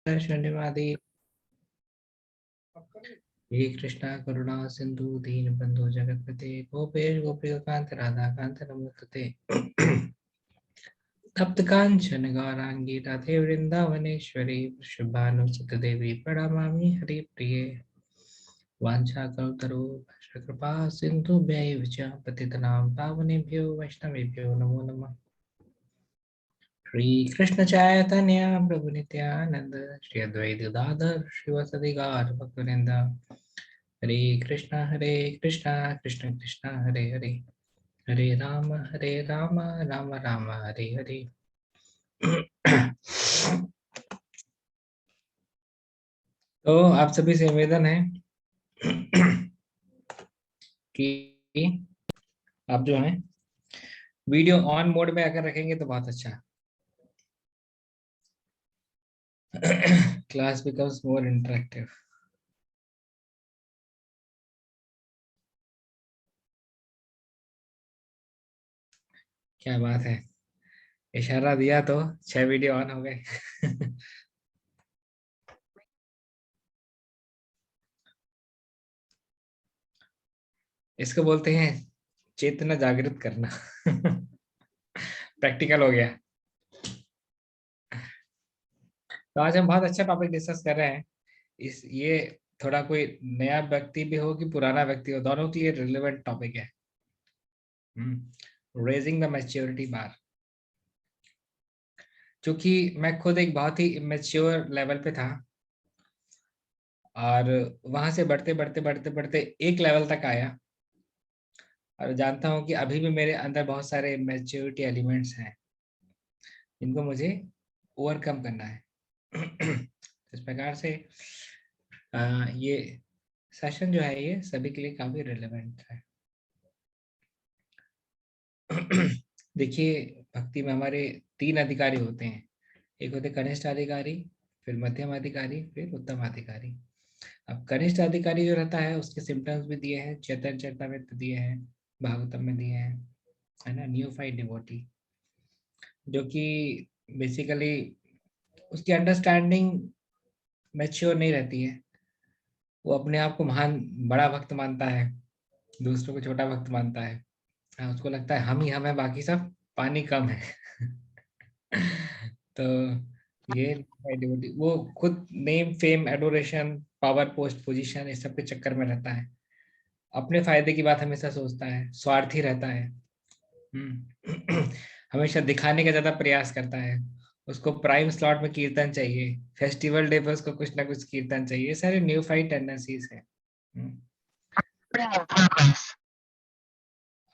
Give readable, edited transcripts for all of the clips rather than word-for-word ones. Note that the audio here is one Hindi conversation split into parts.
शून्यवादी हे कृष्णा करुणा सिंधु दीन बंधु जगतपते गोपेश गोपिकांत राधा कांत नमोस्तुते तप्त कांचन गौरांगी राधे वृंदावनेश्वरी शुभानुसुत देवी प्रणमामि हरिप्रिये वाञ्छाकल्पतरु कृपा सिन्धुभ्यैव च पतितनां पावनेभ्यो वैष्णवेभ्यो नमो नमः। श्री कृष्ण चैतन्य प्रभु नित्यानंद श्री अद्वैत गदाधर श्रीवासदि गौर भक्तवृंद हरे कृष्णा कृष्ण कृष्ण हरे हरे हरे राम राम राम हरे हरे। तो आप सभी से निवेदन है कि आप जो हैं वीडियो ऑन मोड में अगर रखेंगे तो बहुत अच्छा class becomes more interactive. क्या बात है, इशारा दिया तो 6 वीडियो ऑन हो गए। इसको बोलते हैं चेतना जागृत करना। प्रैक्टिकल हो गया। तो आज हम बहुत अच्छा टॉपिक डिस्कस कर रहे हैं। इस ये थोड़ा कोई नया व्यक्ति भी हो कि पुराना व्यक्ति हो, दोनों के लिए रिलेवेंट टॉपिक है। रेजिंग द मैच्योरिटी बार। क्योंकि मैं खुद एक बहुत ही इमेच्योर लेवल पे था और वहां से बढ़ते एक लेवल तक आया और जानता हूँ कि अभी भी मेरे अंदर बहुत सारे मैच्योरिटी एलिमेंट्स हैं जिनको मुझे ओवरकम करना है। इस प्रकार से ये सेशन जो है ये सभी के लिए काफी रिलेवेंट है। देखिए, भक्ति में हमारे 3 अधिकारी होते हैं। एक होते कनिष्ठ अधिकारी, फिर मध्यम अधिकारी, फिर उत्तम अधिकारी। अब कनिष्ठ अधिकारी जो रहता है उसके सिम्टम्स भी दिए हैं, चैतन्य चरितमृत दिए हैं, भागवतम में दिए हैं, है ना। न्यूफाइड डिवोटी जो कि बेसिकली उसकी अंडरस्टैंडिंग मैच्योर नहीं रहती है, वो अपने आप को महान बड़ा भक्त मानता है, दूसरों को छोटा भक्त मानता है। उसको लगता है हम है, बाकी सब पानी कम है। तो ये वो खुद name fame adoration power post position इस सब के चक्कर में रहता है, अपने फायदे की बात हमेशा सोचता है, स्वार्थी रहता है। हमेशा दिखाने का ज्यादा प्रयास करता है। उसको प्राइम स्लॉट में कीर्तन चाहिए, फेस्टिवल डे पे उसको कुछ ना कुछ कीर्तन चाहिए। ये सारे न्यू फाइट टेंडेंसीज है।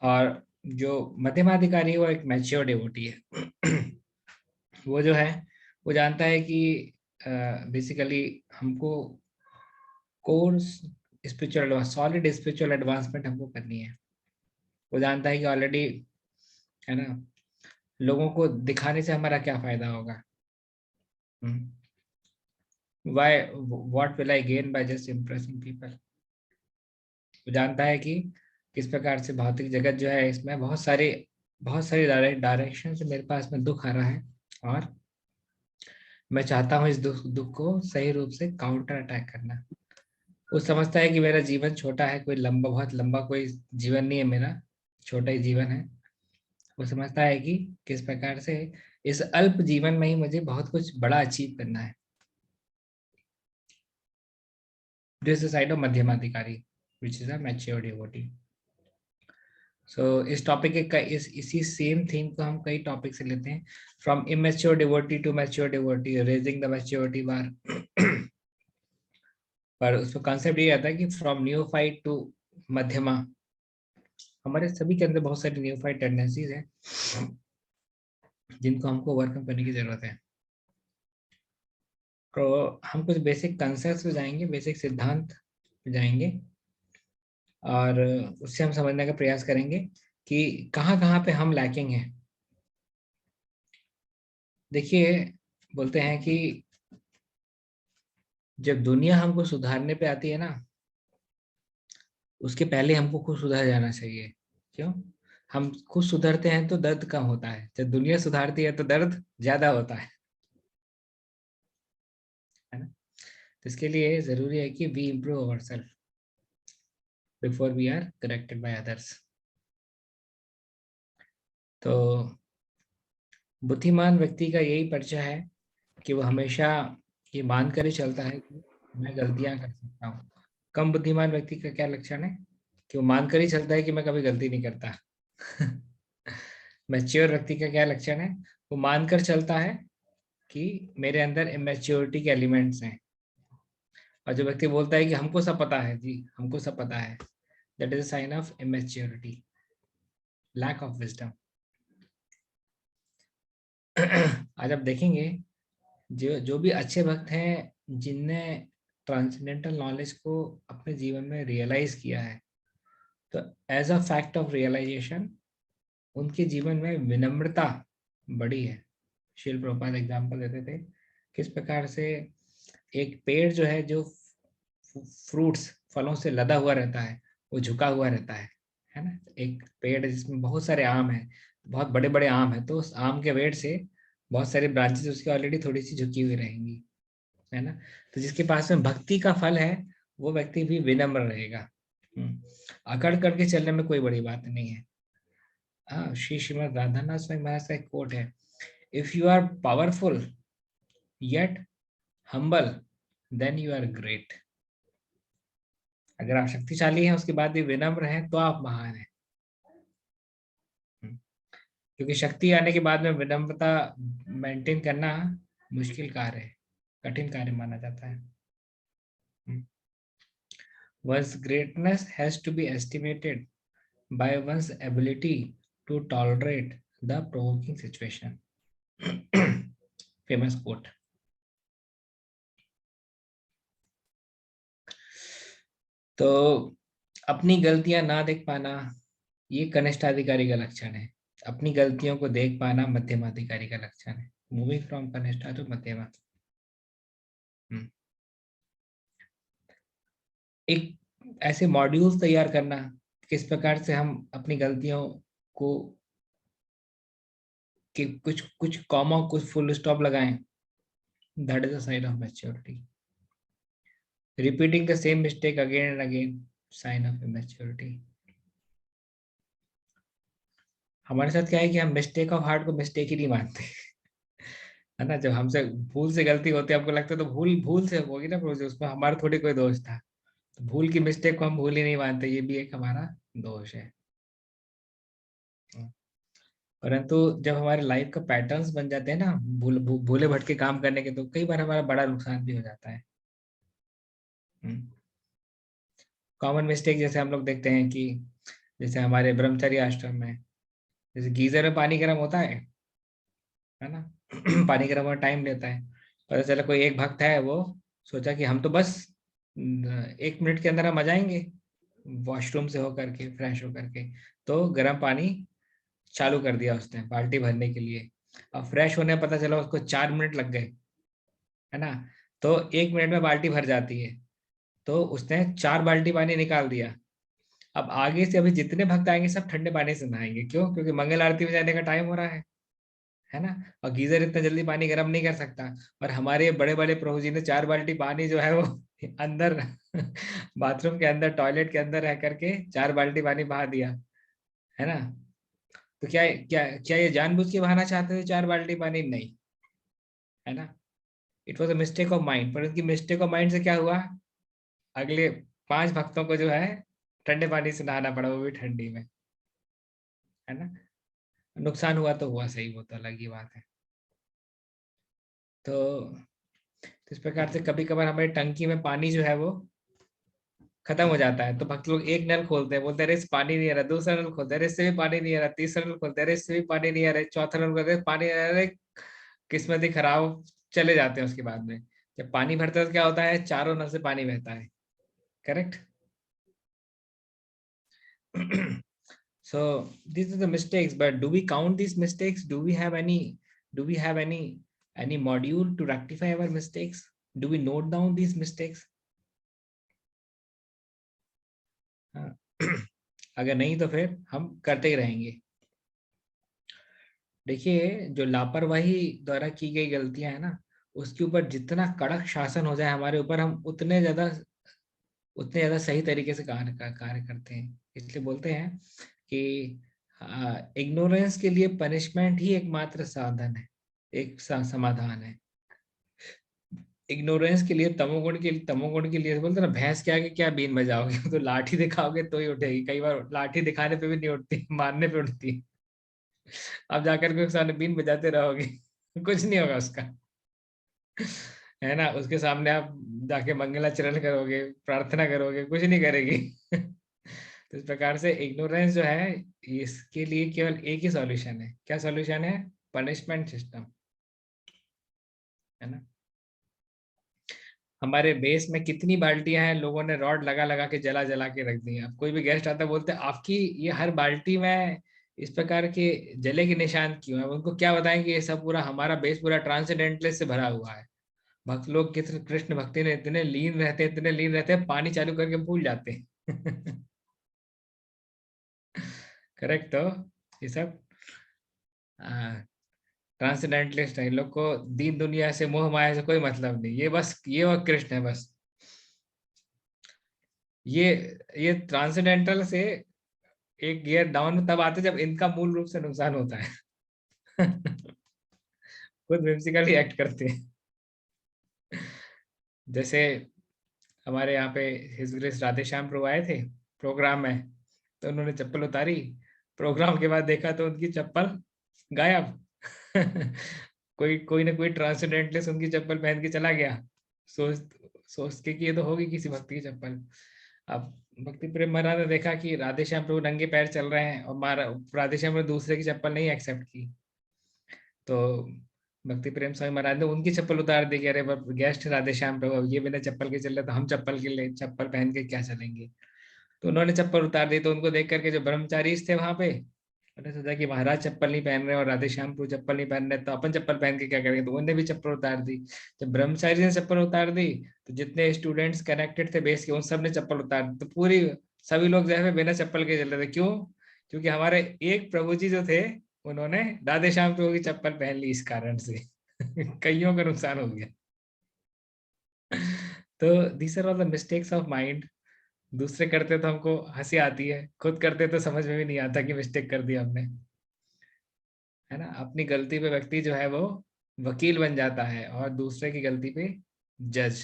और जो मध्यमाधिकारी वो एक मैच्योर डिवोटी है। वो जो है वो जानता है कि बेसिकली हमको course spiritual solid spiritual advancement हमको करनी है। वो जानता है कि ऑलरेडी, है ना, लोगों को दिखाने से हमारा क्या फायदा होगा। Why, what will I gain by just impressing people? वो जानता है कि किस प्रकार से भौतिक जगत जो है इसमें बहुत सारी डायरेक्शन से मेरे पास में दुख आ रहा है और मैं चाहता हूँ इस दुख को सही रूप से काउंटर अटैक करना। वो समझता है कि मेरा जीवन छोटा है, कोई बहुत लंबा कोई जीवन नहीं है मेरा, छोटा ही जीवन है। वो समझता है कि किस प्रकार से इस अल्प जीवन में ही मुझे बहुत कुछ बड़ा अचीव करना है। दिस इज साइड ऑफ मध्यमाधिकारी which is a mature devotee. इस टॉपिक के इसी सेम थीम को हम कई टॉपिक से लेते हैं, from immature devotee to mature devotee, raising the maturity bar. पर उसमें कॉन्सेप्ट ये आता है कि फ्रॉम न्यूफाइट टू मध्यमा। हमारे सभी के अंदर बहुत सारी न्यूफाइट टेंडेंसीज हैं जिनको हमको ओवरकम करने की जरूरत है। तो हम कुछ बेसिक कंसेप्ट पे जाएंगे, बेसिक सिद्धांत पे जाएंगे और उससे हम समझने का प्रयास करेंगे कि कहाँ कहाँ पे हम लैकिंग हैं। देखिए, बोलते हैं कि जब दुनिया हमको सुधारने पे आती है ना, उसके पहले हमको खुद सुधर जाना चाहिए। क्यों? हम खुद सुधरते हैं तो दर्द कम होता है, जब दुनिया सुधारती है तो दर्द ज्यादा होता है। तो इसके लिए जरूरी है कि we improve our self before we are corrected by others. तो बुद्धिमान व्यक्ति का यही परिचय है कि वो हमेशा ये मानकर ही चलता है कि मैं गलतियां कर सकता हूँ। कम बुद्धिमान व्यक्ति का क्या लक्षण है कि वो मानकर ही चलता है कि मैं कभी गलती नहीं करता। मैच्योर व्यक्ति का क्या लक्षण है, वो मानकर चलता है कि मेरे अंदर इमेच्योरिटी के एलिमेंट्स हैं। और जो व्यक्ति बोलता है कि हमको सब पता है जी, हमको सब पता है, that is a sign of immaturity, lack of wisdom. आज आप देखेंगे जो जो भी अच्छे भक्त हैं जिनने ट्रांसेंडेंटल नॉलेज को अपने जीवन में रियलाइज किया है, तो as a fact of realisation उनके जीवन में विनम्रता बड़ी है। शिल प्रभुपाद एग्जाम्पल देते थे किस प्रकार से एक पेड़ जो है, जो फ्रूट्स फलों से लदा हुआ रहता है, वो झुका हुआ रहता है ना। एक पेड़ जिसमें बहुत सारे आम हैं, बहुत बड़े बड़े आम है, तो उस आम के पेड़ से बहुत सारी ब्रांचेस उसकी ऑलरेडी थोड़ी सी झुकी हुई रहेंगी, है ना। तो जिसके पास में भक्ति का फल है वो व्यक्ति भी विनम्र रहेगा। अकड़ करके चलने में कोई बड़ी बात नहीं है। हाँ, श्रीमद राधानाथ स्वामी महाराज का एक कोट है, if you are powerful yet humble then you are great. अगर आप शक्तिशाली हैं उसके बाद भी विनम्र हैं तो आप महान हैं। क्योंकि शक्ति आने के बाद में विनम्रता मेंटेन करना मुश्किल कार्य है, कठिन कार्य माना जाता है। One's greatness has to be estimated by one's ability to tolerate the provoking situation. Famous quote. तो अपनी गलतियां ना देख पाना ये कनिष्ठ अधिकारी का लक्षण है। अपनी गलतियों को देख पाना मध्यम अधिकारी का लक्षण है। मूविंग फ्रॉम कनिष्ठा टू मध्यमा। एक ऐसे मॉड्यूल्स तैयार करना किस प्रकार से हम अपनी गलतियों को कि कुछ कुछ कॉमा कुछ फुल स्टॉप लगाएं, that is a sign of maturity. Repeating the same mistake again and again, sign of immaturity. हमारे साथ क्या है कि हम मिस्टेक ऑफ हार्ट को मिस्टेक ही नहीं मानते, है ना। जब हमसे भूल से गलती होती है हमको लगता है तो भूल भूल से होगी ना, उसमें हमारा थोड़ी कोई दोष था। तो भूल की मिस्टेक को हम भूल ही नहीं मानते, ये भी एक हमारा दोष है। परंतु जब हमारे लाइफ का पैटर्न्स बन जाते हैं ना भूले भटके काम करने के, तो कई बार हमारा बड़ा नुकसान भी हो जाता है। कॉमन मिस्टेक जैसे हम लोग देखते हैं कि जैसे हमारे ब्रह्मचर्य आश्रम में जैसे गीजर में पानी गर्म होता है ना। पानी गर्म होने टाइम लेता है। पता चला कोई एक भक्त है, वो सोचा कि हम तो बस 1 मिनट के अंदर हम आ जाएंगे वॉशरूम से होकर के फ्रेश होकर के। तो गर्म पानी चालू कर दिया उसने बाल्टी भरने के लिए। अब फ्रेश होने पता चला उसको 4 मिनट लग गए, है ना। तो 1 मिनट में बाल्टी भर जाती है, तो उसने 4 बाल्टी पानी निकाल दिया। अब आगे से अभी जितने भक्त आएंगे सब ठंडे पानी से नहाएंगे, क्यों? क्योंकि मंगल आरती में जाने का टाइम हो रहा है ना। और गीजर इतना जल्दी पानी गर्म नहीं कर सकता। और हमारे बड़े बड़े प्रभु जी ने 4 बाल्टी पानी जो है वो अंदर बाथरूम के अंदर टॉयलेट के अंदर रह करके 4 बाल्टी पानी बहा दिया, है ना। तो क्या क्या क्या ये जानबूझ के बहाना चाहते थे 4 बाल्टी पानी? नहीं, है ना। It was a mistake of mind. पर उनकी मिस्टेक ऑफ माइंड से क्या हुआ, अगले 5 भक्तों को जो है ठंडे पानी से नहाना पड़ा, वो भी ठंडी में, है ना। नुकसान हुआ तो हुआ, सही, वो तो अलग ही बात है। तो इस प्रकार से कभी कभार हमारी टंकी में पानी जो है वो खत्म हो जाता है, तो भक्त लोग एक नल खोलते हैं, बोलते हैं अरे इस पानी नहीं आ रहा, दूसरा नल खोलते हैं अरे इससे भी पानी नहीं आ रहा, तीसरा नल खोलते हैं अरे इससे भी पानी नहीं आ रहा, चौथा नल खोलते हैं पानी नहीं आ रहा, किस्मत ही खराब, चले जाते हैं। उसके बाद में जब पानी भरता है तो क्या होता है, चारों नल से पानी बहता है। Correct. So these are the mistakes, but do we count these mistakes? Do we have any module to rectify our mistakes? Do we note down these mistakes? हाँ। अगर नहीं तो फिर हम करते ही रहेंगे। देखिए, जो लापरवाही द्वारा की गई गलतियां है ना, उसके ऊपर जितना कड़क शासन हो जाए हमारे ऊपर, हम उतने ज्यादा सही तरीके से कार्य करते हैं। इसलिए बोलते हैं कि इग्नोरेंस के लिए पनिशमेंट ही एकमात्र साधन है, एक समाधान है। इग्नोरेंस के लिए, तमोगुण के लिए बोलते हैं ना, भैंस के आगे क्या बीन बजाओगे तो लाठी दिखाओगे तो ही उठेगी। कई बार लाठी दिखाने पे भी नहीं उठती, मारने पे उठती है। अब जाकर के उसके सामने बीन बजाते रहोगे कुछ नहीं होगा उसका, है ना। उसके सामने आप जाके मंगलाचरण करोगे, प्रार्थना करोगे, कुछ नहीं करेगी तो इस प्रकार से इग्नोरेंस जो है, इसके लिए केवल एक ही सॉल्यूशन है। क्या सॉल्यूशन है? पनिशमेंट सिस्टम, है ना। हमारे बेस में कितनी बाल्टियां हैं, लोगों ने रॉड लगा लगा के जला जला के रख दी हैं। अब कोई भी गेस्ट आता है, बोलते हैं आपकी ये हर बाल्टी में इस प्रकार के जले के निशान क्यों है। उनको क्या बताएं कि ये सब पूरा हमारा बेस पूरा ट्रांसेंडेंटल से भरा हुआ है। भक्त लोग किस कृष्ण भक्ति में इतने लीन रहते हैं, पानी चालू करके भूल जाते हैं करेक्ट। तो ये सब ट्रांसेंडेंटलिस्ट है। इन लोग को दीन दुनिया से, मोह माया से कोई मतलब नहीं। ये बस ये और कृष्ण है बस। ये ये ट्रांसेंडेंटल से एक गियर डाउन तब आते जब इनका मूल रूप से नुकसान होता है खुद whimsically एक्ट करते हैं। जैसे हमारे यहाँ पे हिज ग्रेस राधे श्याम प्रभु आए थे प्रोग्राम में, तो उन्होंने चप्पल उतारी। प्रोग्राम के बाद देखा तो उनकी चप्पल गायब कोई कोई ना कोई ट्रांसडेंटलिस्ट उनकी चप्पल पहन के चला गया, सोच सोच के कि ये तो होगी किसी भक्ति की चप्पल। अब भक्ति प्रेम महाराज ने देखा कि राधे श्याम प्रभु नंगे पैर चल रहे हैं, और राधे श्याम ने दूसरे की चप्पल नहीं एक्सेप्ट की। तो भक्ति प्रेम स्वामी महाराज ने उनकी चप्पल उतार दी कि अरे गेस्ट राधे श्याम प्रभु, अब ये बिना चप्पल के चल रहे तो हम चप्पल के लिए चप्पल पहन के क्या चलेंगे। तो उन्होंने चप्पल उतार दी। तो उनको देख करके जो ब्रह्मचारी थे वहां पे, उन्होंने सोचा कि महाराज चप्पल नहीं पहन रहे और राधे श्याम प्रभु चप्पल नहीं पहन रहे, तो अपन चप्पल पहन के क्या करेंगे। तो उन्होंने भी चप्पल उतार दी। जब ब्रह्मचारी ने चप्पल उतार दी, तो जितने स्टूडेंट्स कनेक्टेड थे बेस के, उन सब ने चप्पल उतार दी। तो पूरी सभी लोग जो है बिना चप्पल के चल रहे थे। क्यों? क्योंकि हमारे एक प्रभु जी जो थे, उन्होंने राधे श्याम प्रभु की चप्पल पहन ली, इस कारण से कईयों का नुकसान हो गया। तो these are all the mistakes of mind. दूसरे करते तो हमको हंसी आती है, खुद करते तो समझ में भी नहीं आता कि मिस्टेक कर दिया हमने, है ना। अपनी गलती पे व्यक्ति जो है वो वकील बन जाता है, और दूसरे की गलती पे जज।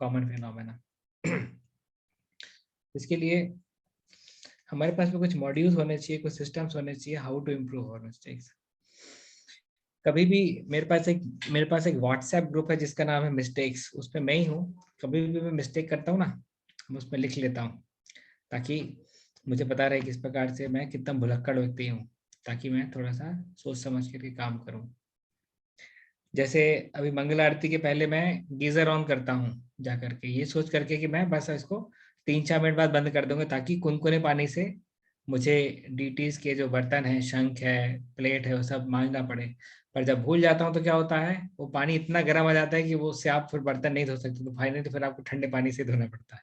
कॉमन फिनोमेना इसके लिए हमारे पास में कुछ मॉड्यूल्स होने चाहिए, कुछ सिस्टम्स होने चाहिए, how to improve our mistakes. कभी भी मेरे पास एक व्हाट्सएप ग्रुप है जिसका नाम है मिस्टेक्स, उसमें मैं ही हूँ। कभी भी मैं मिस्टेक करता हूँ ना, मैं उसमें लिख लेता हूँ, ताकि मुझे पता रहे किस प्रकार से मैं कितना भुलक्कड़ व्यक्ति हूँ, ताकि मैं थोड़ा सा सोच समझ करके काम करूँ। जैसे अभी मंगल आरती के पहले मैं गीजर ऑन करता हूँ जा करके, ये सोच करके कि मैं बस इसको 3-4 मिनट बाद बंद कर दूंगा, ताकि कुनकुने पानी से मुझे डीटीज के जो बर्तन है, शंख है, प्लेट है, वो सब मांजना पड़े। पर जब भूल जाता हूँ तो क्या होता है, वो पानी इतना गर्म आ जाता है कि वो उससे आप फिर बर्तन नहीं धो सकते। तो फाइनली फिर आपको ठंडे पानी से धोना पड़ता है।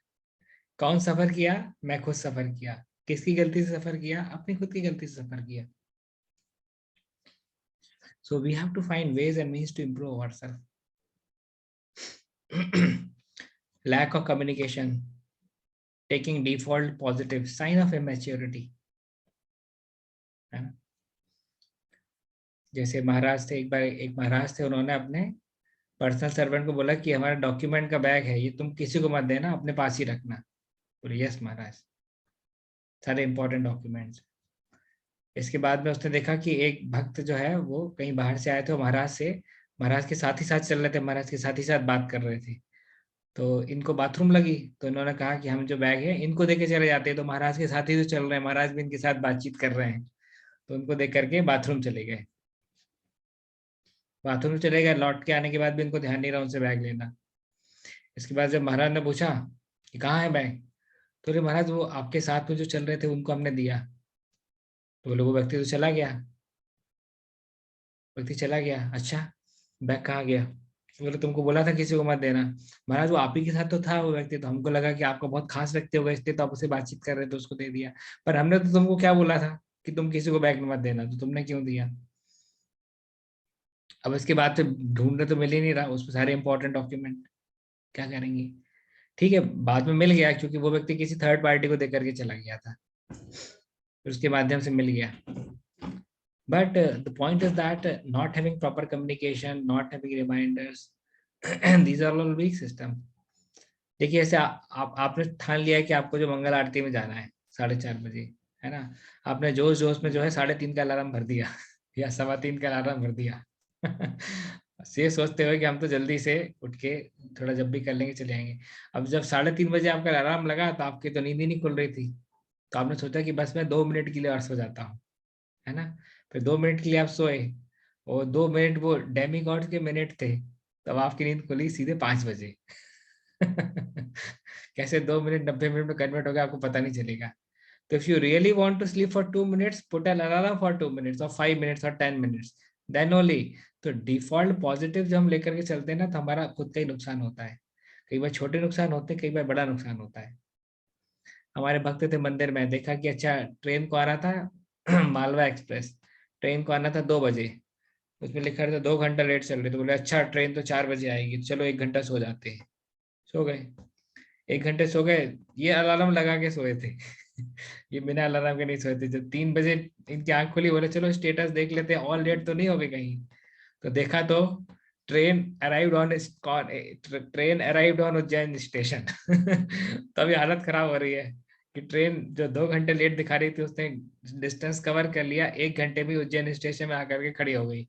कौन सफर किया? मैं खुद सफर किया। किसकी गलती से सफर किया? अपनी खुद की गलती से सफर किया। So we have to find ways and means to improve ourselves. Lack of communication, taking default positive, sign of immaturity, है ना। जैसे महाराज थे, एक महाराज थे, उन्होंने अपने पर्सनल सर्वेंट को बोला कि हमारा डॉक्यूमेंट का बैग है, ये तुम किसी को मत देना, अपने पास ही रखना। बोले यस महाराज, सारे इंपॉर्टेंट डॉक्यूमेंट्स। इसके बाद में उसने देखा कि एक भक्त जो है वो कहीं बाहर से आए थे, महाराज के साथ ही साथ चल रहे थे, महाराज के साथ ही साथ बात कर रहे थे। तो इनको बाथरूम लगी, तो इन्होंने कहा कि हम जो बैग है इनको देके चले जाते हैं। तो महाराज के साथ ही तो चल रहे हैं, महाराज भी इनके साथ बातचीत कर रहे हैं, तो उनको देख करके बाथरूम चले गए। बाथरूम चले गए, लौट के आने के बाद भी इनको ध्यान नहीं रहा उनसे बैग लेना। इसके बाद जब महाराज ने पूछा कि कहाँ है बैग, तो अरे महाराज वो आपके साथ में जो चल रहे थे उनको हमने दिया। तो बोले वो व्यक्ति तो चला गया। व्यक्ति चला गया, अच्छा बैग कहाँ गया? तो बोले तुमको बोला था किसी को मत देना। महाराज वो आप ही के साथ तो था वो व्यक्ति, तो हमको लगा कि आपको बहुत खास व्यक्ति होगा, इसलिए तो आप उससे बातचीत कर रहे थे, उसको दे दिया। पर हमने तो तुमको क्या बोला था कि तुम किसी को बैग मत देना, तो तुमने क्यों दिया? अब इसके बाद तो ढूंढने तो मिल ही नहीं रहा, उसमें सारे इंपॉर्टेंट डॉक्यूमेंट, क्या करेंगे? ठीक है, बाद में मिल गया क्योंकि वो व्यक्ति किसी थर्ड पार्टी को दे करके चला गया था, फिर उसके माध्यम से मिल गया। But the point is that not having proper communication, not having reminders, these are all weak system. देखिए ऐसे आपने ठान लिया है कि आपको जो मंगल आरती में जाना है 4:30 बजे, है ना, आपने जोश जोश में जो है 3:30 का अलार्म भर दिया या 3:15 का अलार्म भर दिया ये सोचते हुए कि हम तो जल्दी से उठ के थोड़ा जब भी कर लेंगे चले जाएंगे। अब जब 3:30 बजे आपका अलार्म लगा तो आपकी तो नींद ही नहीं खुल रही थी, तो आपने सोचा कि बस मैं 2 मिनट के लिए और सो जाता हूँ, है ना। फिर 2 मिनट के लिए आप सोए, और 2 मिनट वो डेमी गॉड के मिनट थे, तब आपकी नींद खुली सीधे 5 बजे। कैसे 2 मिनट 90 मिनट में कन्वर्ट हो गया आपको पता नहीं चलेगा। तो if you really want to sleep for 2 minutes, put an alarm for 2 minutes और 5 मिनट्स और 10 मिनट्स, देन ओनली। तो डिफॉल्ट पॉजिटिव जो हम लेकर के चलते हैं ना, तो हमारा खुद का ही नुकसान होता है। कई बार छोटे नुकसान होते हैं, कई बार बड़ा नुकसान होता है। हमारे भक्त थे मंदिर में, देखा कि अच्छा ट्रेन को आना था मालवा एक्सप्रेस, ट्रेन को आना था 2 बजे, उसमें लिखा रहता 2 घंटा लेट चल रही, तो बोले अच्छा ट्रेन तो 4 बजे आएगी, चलो 1 घंटा सो जाते हैं। सो गए, 1 घंटे सो गए, ये अलार्म लगा के सोए थे ये बिना अलार्म के नहीं सोए थे। जब 3 बजे इनकी आंख खुली, बोले चलो स्टेटस देख लेते हैं, ऑल लेट तो नहीं हो गई कहीं। तो देखा तो train arrived on train arrived on Ujjain station तो अभी हालत खराब हो रही है कि ट्रेन जो 2 घंटे लेट दिखा रही थी, उसने डिस्टेंस कवर कर लिया, 1 घंटे में उज्जैन स्टेशन में आकर के खड़ी हो गई।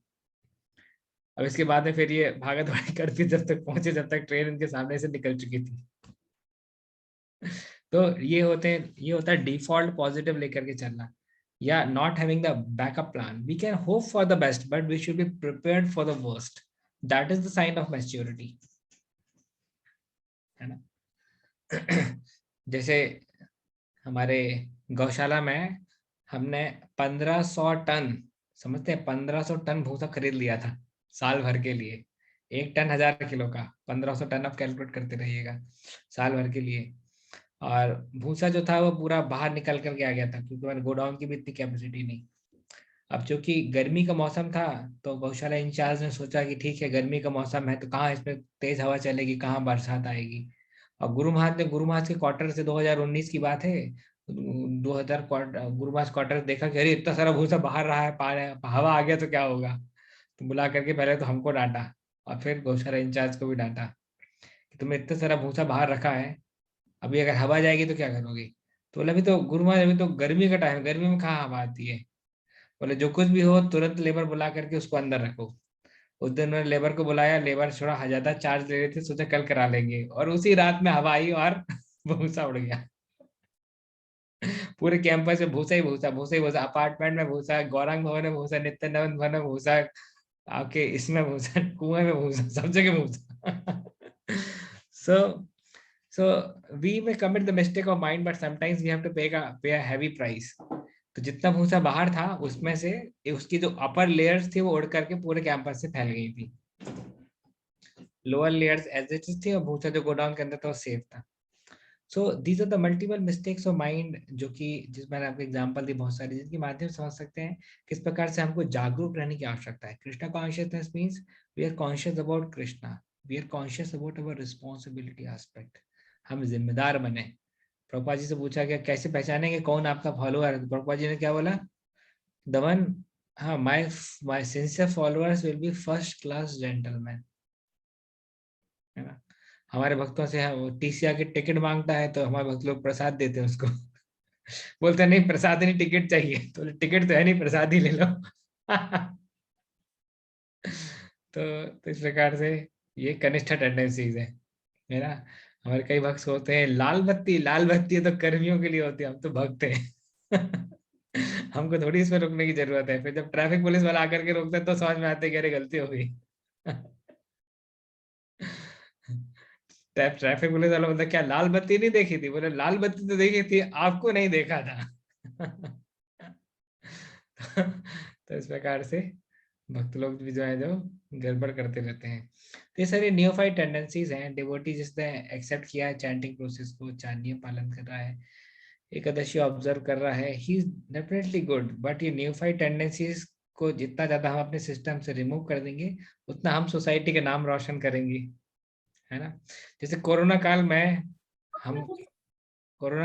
अब इसके बाद में फिर ये भागा दौड़ी करके जब तक पहुंचे, जब तक ट्रेन इनके सामने से निकल चुकी थी। तो ये होते हैं, ये होता है डिफॉल्ट पॉजिटिव लेकर के चलना, या not having the backup plan. We can hope for the best but we should be prepared for the worst, that is the sign of maturity, है ना। जैसे हमारे गौशाला में हमने 1500 टन, समझते हैं 1500 टन भूसा खरीद लिया था साल भर के लिए। 1 टन 1000 किलो का, 1500 टन आप कैलकुलेट करते रहिएगा साल भर के लिए। और भूसा जो था वो पूरा बाहर निकल करके आ गया था, क्योंकि हमारे गोडाउन की भी इतनी कैपेसिटी नहीं। अब चूंकि गर्मी का मौसम था, तो गौशाला इंचार्ज ने सोचा कि ठीक है गर्मी का मौसम है, तो कहाँ इसमें तेज हवा चलेगी, कहाँ बरसात आएगी। और गुरु महाज के क्वार्टर से 2019 की बात है, 2000 क्वार्टर गुरु महाज क्वार्टर देखा कि अरे इतना सारा भूसा बाहर रहा है, पा रहा है, हवा आ गया तो क्या होगा। तो बुला करके पहले तो हमको डांटा, और फिर गौशाला इंचार्ज को भी डांटा कि तुमने इतना सारा भूसा बाहर रखा है, अभी अगर हवा जाएगी तो क्या करोगे। तो बोले अभी तो गुरु महाराज अभी तो गर्मी का टाइम, गर्मी में कहाँ हवा आती है। बोले जो कुछ भी हो तुरंत लेबर बुला करके उसको अंदर रखो। उस दिन उन्होंने लेबर को बुलाया, लेबर थोड़ा ज्यादा चार्ज ले रहे थे, सोचा कल करा लेंगे, और उसी रात में हवा आई और भूसा उड़ गया। पूरे कैंपस में भूसा ही भूसा, भूसा ही भूसा, अपार्टमेंट में भूसा, गौरांग भवन में भूसा, नित्यानंद भवन में भूसा, आपके इसमें भूसा, कुएं में भूसा, सब जगह भूसा। सो So we may commit the mistake of mind, but sometimes we have to pay a heavy price. तो जितना भूसा बाहर था उसमें से उसकी जो अपर लेयर्स थी वो उड़ करके पूरे कैंपस से फैल गई थी। Lower layers as it is थी, और भूसा जो गोडाउन के अंदर था वो सेफ था। So these are the multiple mistakes of mind, जो कि जिस मैंने आपको एग्जांपल दी बहुत सारी, जिसके माध्यम से समझ सकते हैं किस प्रकार से हमको जागरूक रहने की आवश्यकता है। Krishna consciousness means we are conscious about Krishna, we are conscious about our responsibility aspect. हम जिम्मेदार बने। प्रभुपाद जी से पूछा गया कैसे पहचानेंगे कौन आपका फॉलोअर है, तो प्रभुपाद जी ने क्या बोला, द वन, हाँ, my sincere followers will be first class gentleman, है ना। हमारे भक्तों से वो टीसीआर की टिकट मांगता है तो हमारे भक्त लोग प्रसाद देते हैं उसको। बोलते हैं नहीं प्रसाद नहीं टिकट चाहिए, तो टिकट तो है नहीं, प्रसाद ही ले लो। तो इस प्रकार से ये कनिष्ठ टेंडेंसीज है ना। हमारे कई भक्त होते हैं लाल बत्ती तो कर्मियों के लिए होती है, हम तो भक्त हैं। हमको थोड़ी इसमें रुकने की जरूरत है, फिर जब ट्रैफिक पुलिस वाला आकर के रोकता है तो समझ में आते कि अरे गलती हो गई। ट्रैफिक पुलिस वाला बोलता क्या लाल बत्ती नहीं देखी थी, बोले लाल बत्ती तो देखी थी, आपको नहीं देखा था। तो इस प्रकार से भक्त लोग भी जो है जो गड़बड़ करते रहते हैं। तो ये सारी नियोफाइट टेंडेंसीज हैं। डिवोटी जिसने एक्सेप्ट किया है चैंटिंग प्रोसेस को, चांदनी पालन कर रहा है, एकादशी ऑब्जर्व कर रहा है, he is definitely good, but ये नियोफाइट टेंडेंसीज को जितना ज्यादा हम अपने सिस्टम से रिमूव कर देंगे, उतना हम सोसाइटी के नाम रोशन करेंगे, है ना। जैसे हम कोरोना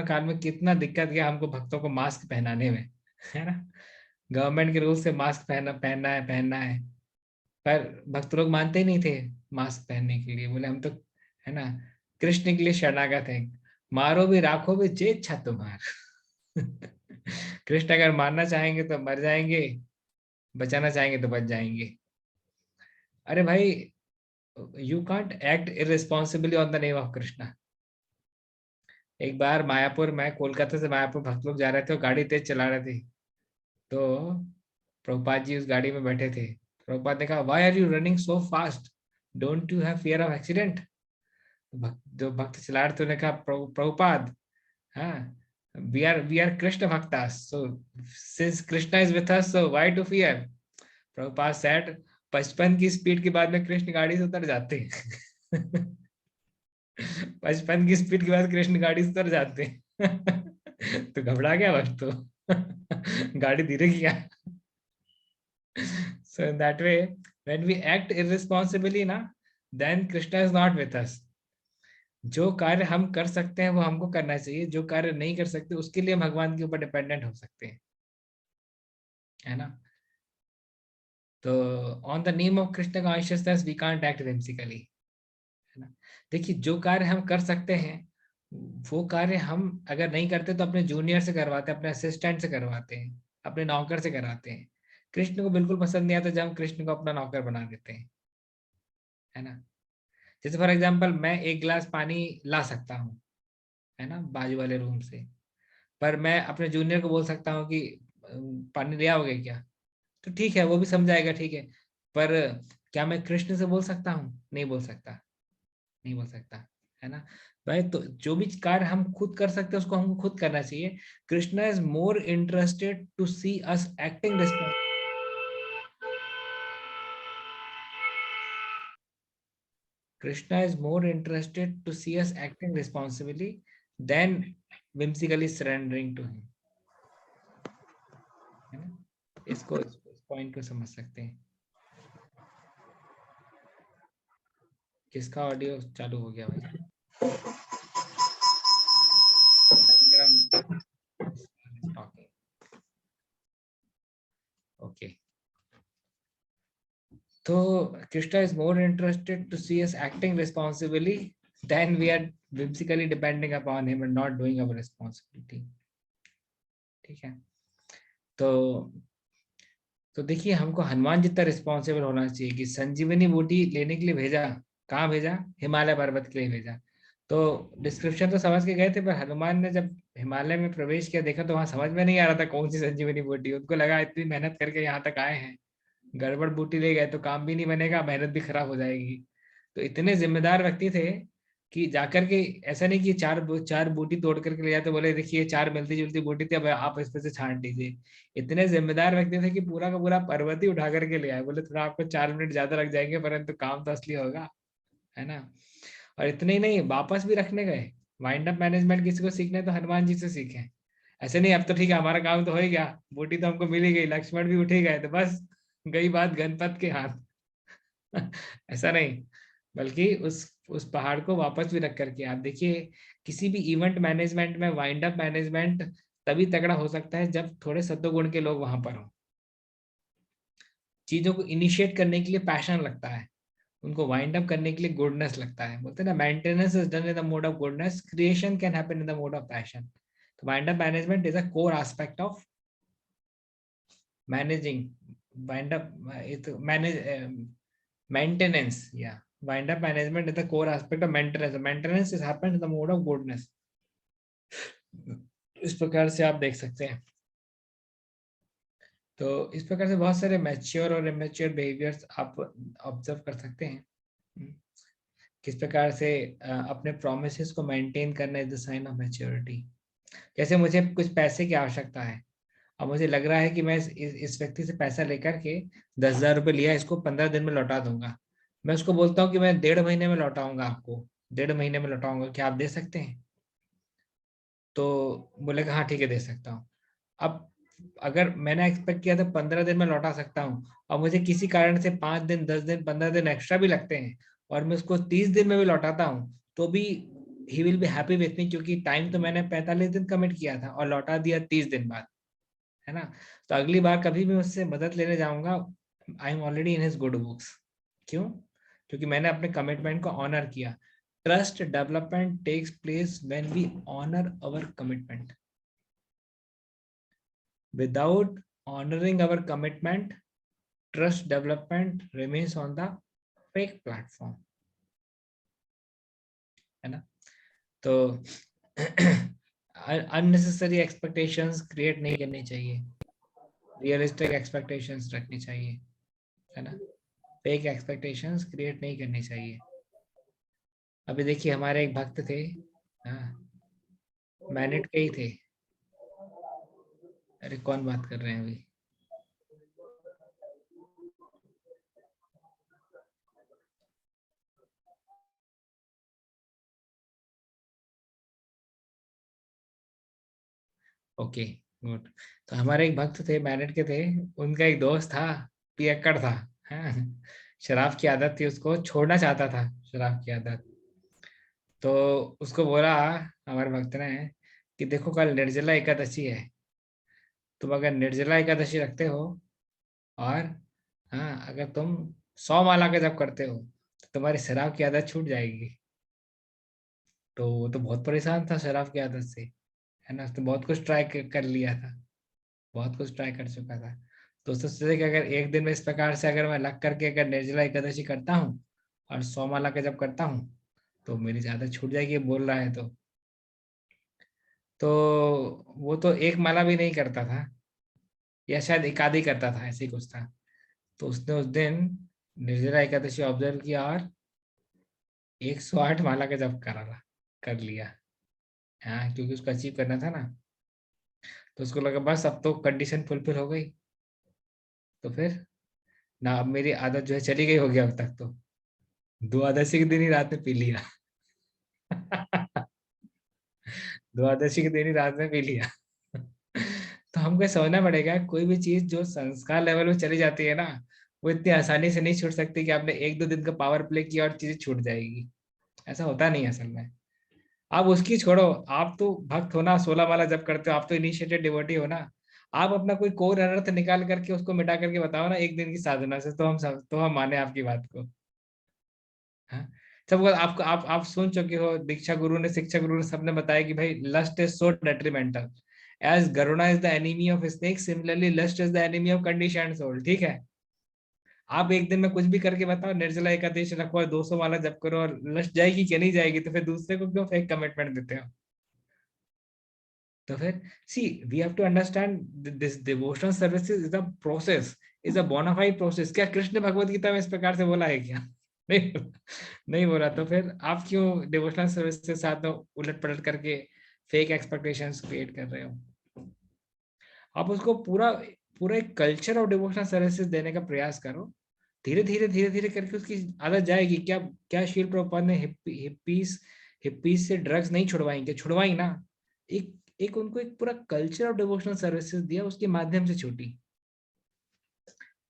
काल में कितना दिक्कत गया हमको भक्तों को मास्क पहनाने में, है ना। गवर्नमेंट के रूल से मास्क पहनना है, पर भक्त लोग मानते ही नहीं थे मास्क पहनने के लिए, बोले हम तो, है ना, कृष्ण के लिए शरणागत है, मारो भी राखो भी जे इच्छा तुम्हार। कृष्ण अगर मारना चाहेंगे तो मर जाएंगे, बचाना चाहेंगे तो बच जाएंगे। अरे भाई, you can't act irresponsibly on the name of Krishna. एक बार मैं कोलकाता से मायापुर भक्त लोग जा रहे थे और गाड़ी तेज चला रहे थे, तो प्रभुपाद जी उस गाड़ी में बैठे थे। प्रभुपाद ने कहा, why are you running so fast, don't you have fear of accident. जो भक्त चला रहे थे उन्होंने कहा, प्रभुपाद, हाँ, वी आर कृष्ण भक्तास, so since Krishna is with us, so why to fear. Prabhupada said, 55 की स्पीड के बाद में कृष्ण गाड़ी से उतर जाते हैं। 55 की स्पीड के बाद कृष्ण गाड़ी से उतर जाते हैं। तो घबरा गया वक्त तो। गाड़ी धीरे किया। So in that way, when we act irresponsibly ना, then Krishna is not with us. जो कार्य हम कर सकते हैं वो हमको करना चाहिए, जो कार्य नहीं कर सकते उसके लिए भगवान के ऊपर डिपेंडेंट हो सकते हैं, है ना। तो on the name of Krishna consciousness we can't act whimsically, है ना। देखिए, जो कार्य हम कर सकते हैं वो कार्य हम अगर नहीं करते तो अपने जूनियर से करवाते हैं, अपने असिस्टेंट से करवाते हैं, अपने नौकर से कराते हैं। कृष्ण को बिल्कुल पसंद नहीं आता जब हम कृष्ण को अपना नौकर बना देते हैं, है ना। जैसे फॉर एग्जाम्पल, मैं एक गिलास पानी ला सकता हूँ, है ना, बाजू वाले रूम से, पर मैं अपने जूनियर को बोल सकता हूँ कि पानी ले आओगे क्या, तो ठीक है, वो भी समझाएगा, ठीक है। पर क्या मैं कृष्ण से बोल सकता हूँ? नहीं बोल सकता, नहीं बोल सकता, है ना। भाई, तो जो भी कार्य हम खुद कर सकते हैं उसको हमको खुद करना चाहिए। Krishna is more interested to see us acting response Krishna is more interested to see us acting responsibly than whimsically surrendering to him, है ना। इसको इस पॉइंट को समझ सकते हैं। किसका ऑडियो चालू हो गया भाई? Talking, okay. तो Krishna is more interested to see us acting responsibly than we are whimsically depending upon him and not doing our responsibility, ठीक है। तो देखिए, हमको हनुमान जितना रिस्पॉन्सिबल होना चाहिए कि संजीवनी बूटी लेने के लिए भेजा, कहाँ भेजा? हिमालय पर्वत के लिए भेजा। तो डिस्क्रिप्शन तो समझ के गए थे, पर हनुमान ने जब हिमालय में प्रवेश किया, देखा तो वहां समझ में नहीं आ रहा था कौन सी संजीवनी बूटी। उनको लगा इतनी मेहनत करके यहाँ तक आए हैं, गड़बड़ बूटी ले गए तो काम भी नहीं बनेगा, मेहनत भी खराब हो जाएगी। तो इतने जिम्मेदार व्यक्ति थे कि जाकर के, ऐसा नहीं कि चार बूटी तोड़ करके ले जाते, बोले देखिए चार मिलती जुलती बूटी थी, अब आप इस पे से छांट दीजिए। इतने जिम्मेदार व्यक्ति थे कि पूरा का पूरा पर्वत ही उठा करके ले आए, बोले थोड़ा आपको 4 मिनट ज्यादा लग जाएंगे परंतु काम तो असली होगा, है ना। और इतने ही नहीं, वापस भी रखने गए। वाइंड अप मैनेजमेंट किसी को सीखना है तो हनुमान जी से सीखें। ऐसे नहीं अब तो ठीक है हमारा काम तो हो ही गया, बूटी तो हमको मिल ही गई, लक्ष्मण भी उठ ही गए, तो बस गई बात गणपत के हाथ। ऐसा नहीं, बल्कि उस पहाड़ को वापस भी रख करके आप देखिए, किसी भी इवेंट मैनेजमेंट में वाइंड अप मैनेजमेंट तभी तगड़ा हो सकता है जब थोड़े सत्वगुण के लोग वहां पर हो। चीजों को इनिशिएट करने के लिए पैशन लगता है, उनको वाइंड अप करने के लिए गुडनेस लगता है। बोलते हैं ना, maintenance is done in the mode of goodness, creation can happen in the mode of passion. तो wind up management is a core aspect of managing, wind up manage maintenance, yeah. Wind up management is the core aspect of maintenance. Maintenance is happens in the mode of goodness. इस प्रकार से आप देख सकते हैं। तो इस प्रकार से बहुत सारे मैच्योर और इमेच्योर बिहेवियर्स आप ऑब्जर्व कर सकते हैं। किस प्रकार से अपने प्रोमिसेस को मेंटेन करना is the sign of maturity. जैसे मुझे कुछ पैसे की आवश्यकता है, अब मुझे लग रहा है कि मैं इस व्यक्ति से पैसा लेकर के 10,000 रुपये लिया, इसको 15 दिन में लौटा दूंगा। मैं उसको बोलता हूँ कि मैं 1.5 महीने में लौटाऊंगा आपको, 1.5 महीने में लौटाऊंगा, क्या आप दे सकते हैं? तो बोलेगा हाँ ठीक है दे सकता हूँ। अब अगर मैंने एक्सपेक्ट किया था 15 दिन में लौटा सकता हूँ और मुझे किसी कारण से 5 दिन 10 दिन 15 दिन एक्स्ट्रा भी लगते हैं और मैं उसको 30 दिन में भी लौटाता हूँ तो भी he will be happy with me, क्योंकि टाइम तो मैंने 45 दिन कमिट किया था और लौटा दिया 30 दिन बाद, है ना। तो अगली बार कभी भी उससे मदद लेने जाऊंगा, I am already in his good books. क्यों? क्योंकि मैंने अपने कमिटमेंट को ऑनर किया। Trust development takes place when we honour our commitment. Without honouring our commitment, trust development remains on the fake platform, है ना। तो unnecessary expectations create नहीं करनी चाहिए, realistic expectations रखनी चाहिए, है ना। fake expectations create नहीं करनी चाहिए। अभी देखिए हमारे एक भक्त थे, हाँ, मैनेट के ही थे। अरे कौन बात कर रहे हैं अभी? Okay, good. तो हमारे एक भक्त थे, मैनेट के थे। उनका एक दोस्त था, पियक्कड़ था, हाँ। शराब की आदत थी, उसको छोड़ना चाहता था शराब की आदत। तो उसको बोला हमारे भक्त ने कि देखो कल निर्जला एकादशी है, तुम अगर निर्जला एकादशी रखते हो और हाँ अगर तुम 100 माला का जप करते हो तो तुम्हारी शराब की आदत छूट जाएगी। तो वो तो बहुत परेशान था शराब की आदत से, है ना। उसने बहुत कुछ ट्राई कर लिया था, बहुत कुछ ट्राई कर चुका था। तो उसने सोचा कि अगर एक दिन में इस प्रकार से अगर मैं लग करके अगर निर्जला एकादशी करता हूँ और 100 माला का जप करता हूँ तो मेरी आदत छूट जाएगी, ये बोल रहा है तो वो तो एक माला भी नहीं करता था, या शायद एक आधी करता था, ऐसे ही कुछ था। तो उसने उस दिन निर्जला एकादशी ऑब्जर्व किया और 108 माला का जप कर लिया। हाँ, क्योंकि उसको अचीव करना था ना। तो उसको लगा बस अब तो कंडीशन फुलफिल हो गई, तो फिर ना अब मेरी आदत जो है चली गई, हो गया अब तक तो। द्वादशी के दिन ही रात में पी लिया। द्वादशी के दिन ही रात में पी लिया। तो हमको समझना पड़ेगा, कोई भी चीज जो संस्कार लेवल में चली जाती है ना, वो इतनी आसानी से नहीं छूट सकती कि आपने एक दो दिन का पावर प्ले किया और चीजें छूट जाएगी। ऐसा होता नहीं है असल में। आप उसकी छोड़ो, आप तो भक्त हो ना, 16 माला जब करते हो, आप तो इनिशिएटेड डिवोटी हो ना। आप अपना कोई कोर अनर्थ निकाल करके उसको मिटा करके बताओ ना एक दिन की साधना से, तो हम माने आपकी बात को। हाँ, सब आपको आप सुन चुके हो, दीक्षा गुरु ने, शिक्षा गुरु ने, सबने बताया कि भाई lust is so detrimental, as Garuda is the enemy of snake, similarly lust is the enemy of conditioned soul. ठीक है, आप एक दिन में कुछ भी करके बताओ, निर्जला एकादशी रखो और 200 माला जप करो और लस्ट जाएगी क्या? नहीं जाएगी। तो फिर दूसरे को क्यों फेक कमिटमेंट देते हो? तो फिर see, we have to understand this devotional services is a process, is a bona fide process. क्या कृष्ण भगवत गीता में इस प्रकार से बोला है क्या? नहीं, नहीं बोला। तो फिर आप क्यों डिवोशनल सर्विस के साथ उलट पलट करके फेक एक्सपेक्टेशंस क्रिएट कर रहे हो? आप उसको पूरा पूरा एक कल्चर ऑफ डिवोशनल सर्विसेज देने का प्रयास करो। धीरे धीरे करके उसकी आदत जाएगी। क्या क्या शील प्रभुपाद ने हिप्पीज से ड्रग्स नहीं छुड़वाएंगे? छुड़वाई ना। एक एक उनको एक पूरा कल्चर ऑफ डिवोशनल सर्विसेज दिया, उसके माध्यम से छूटी।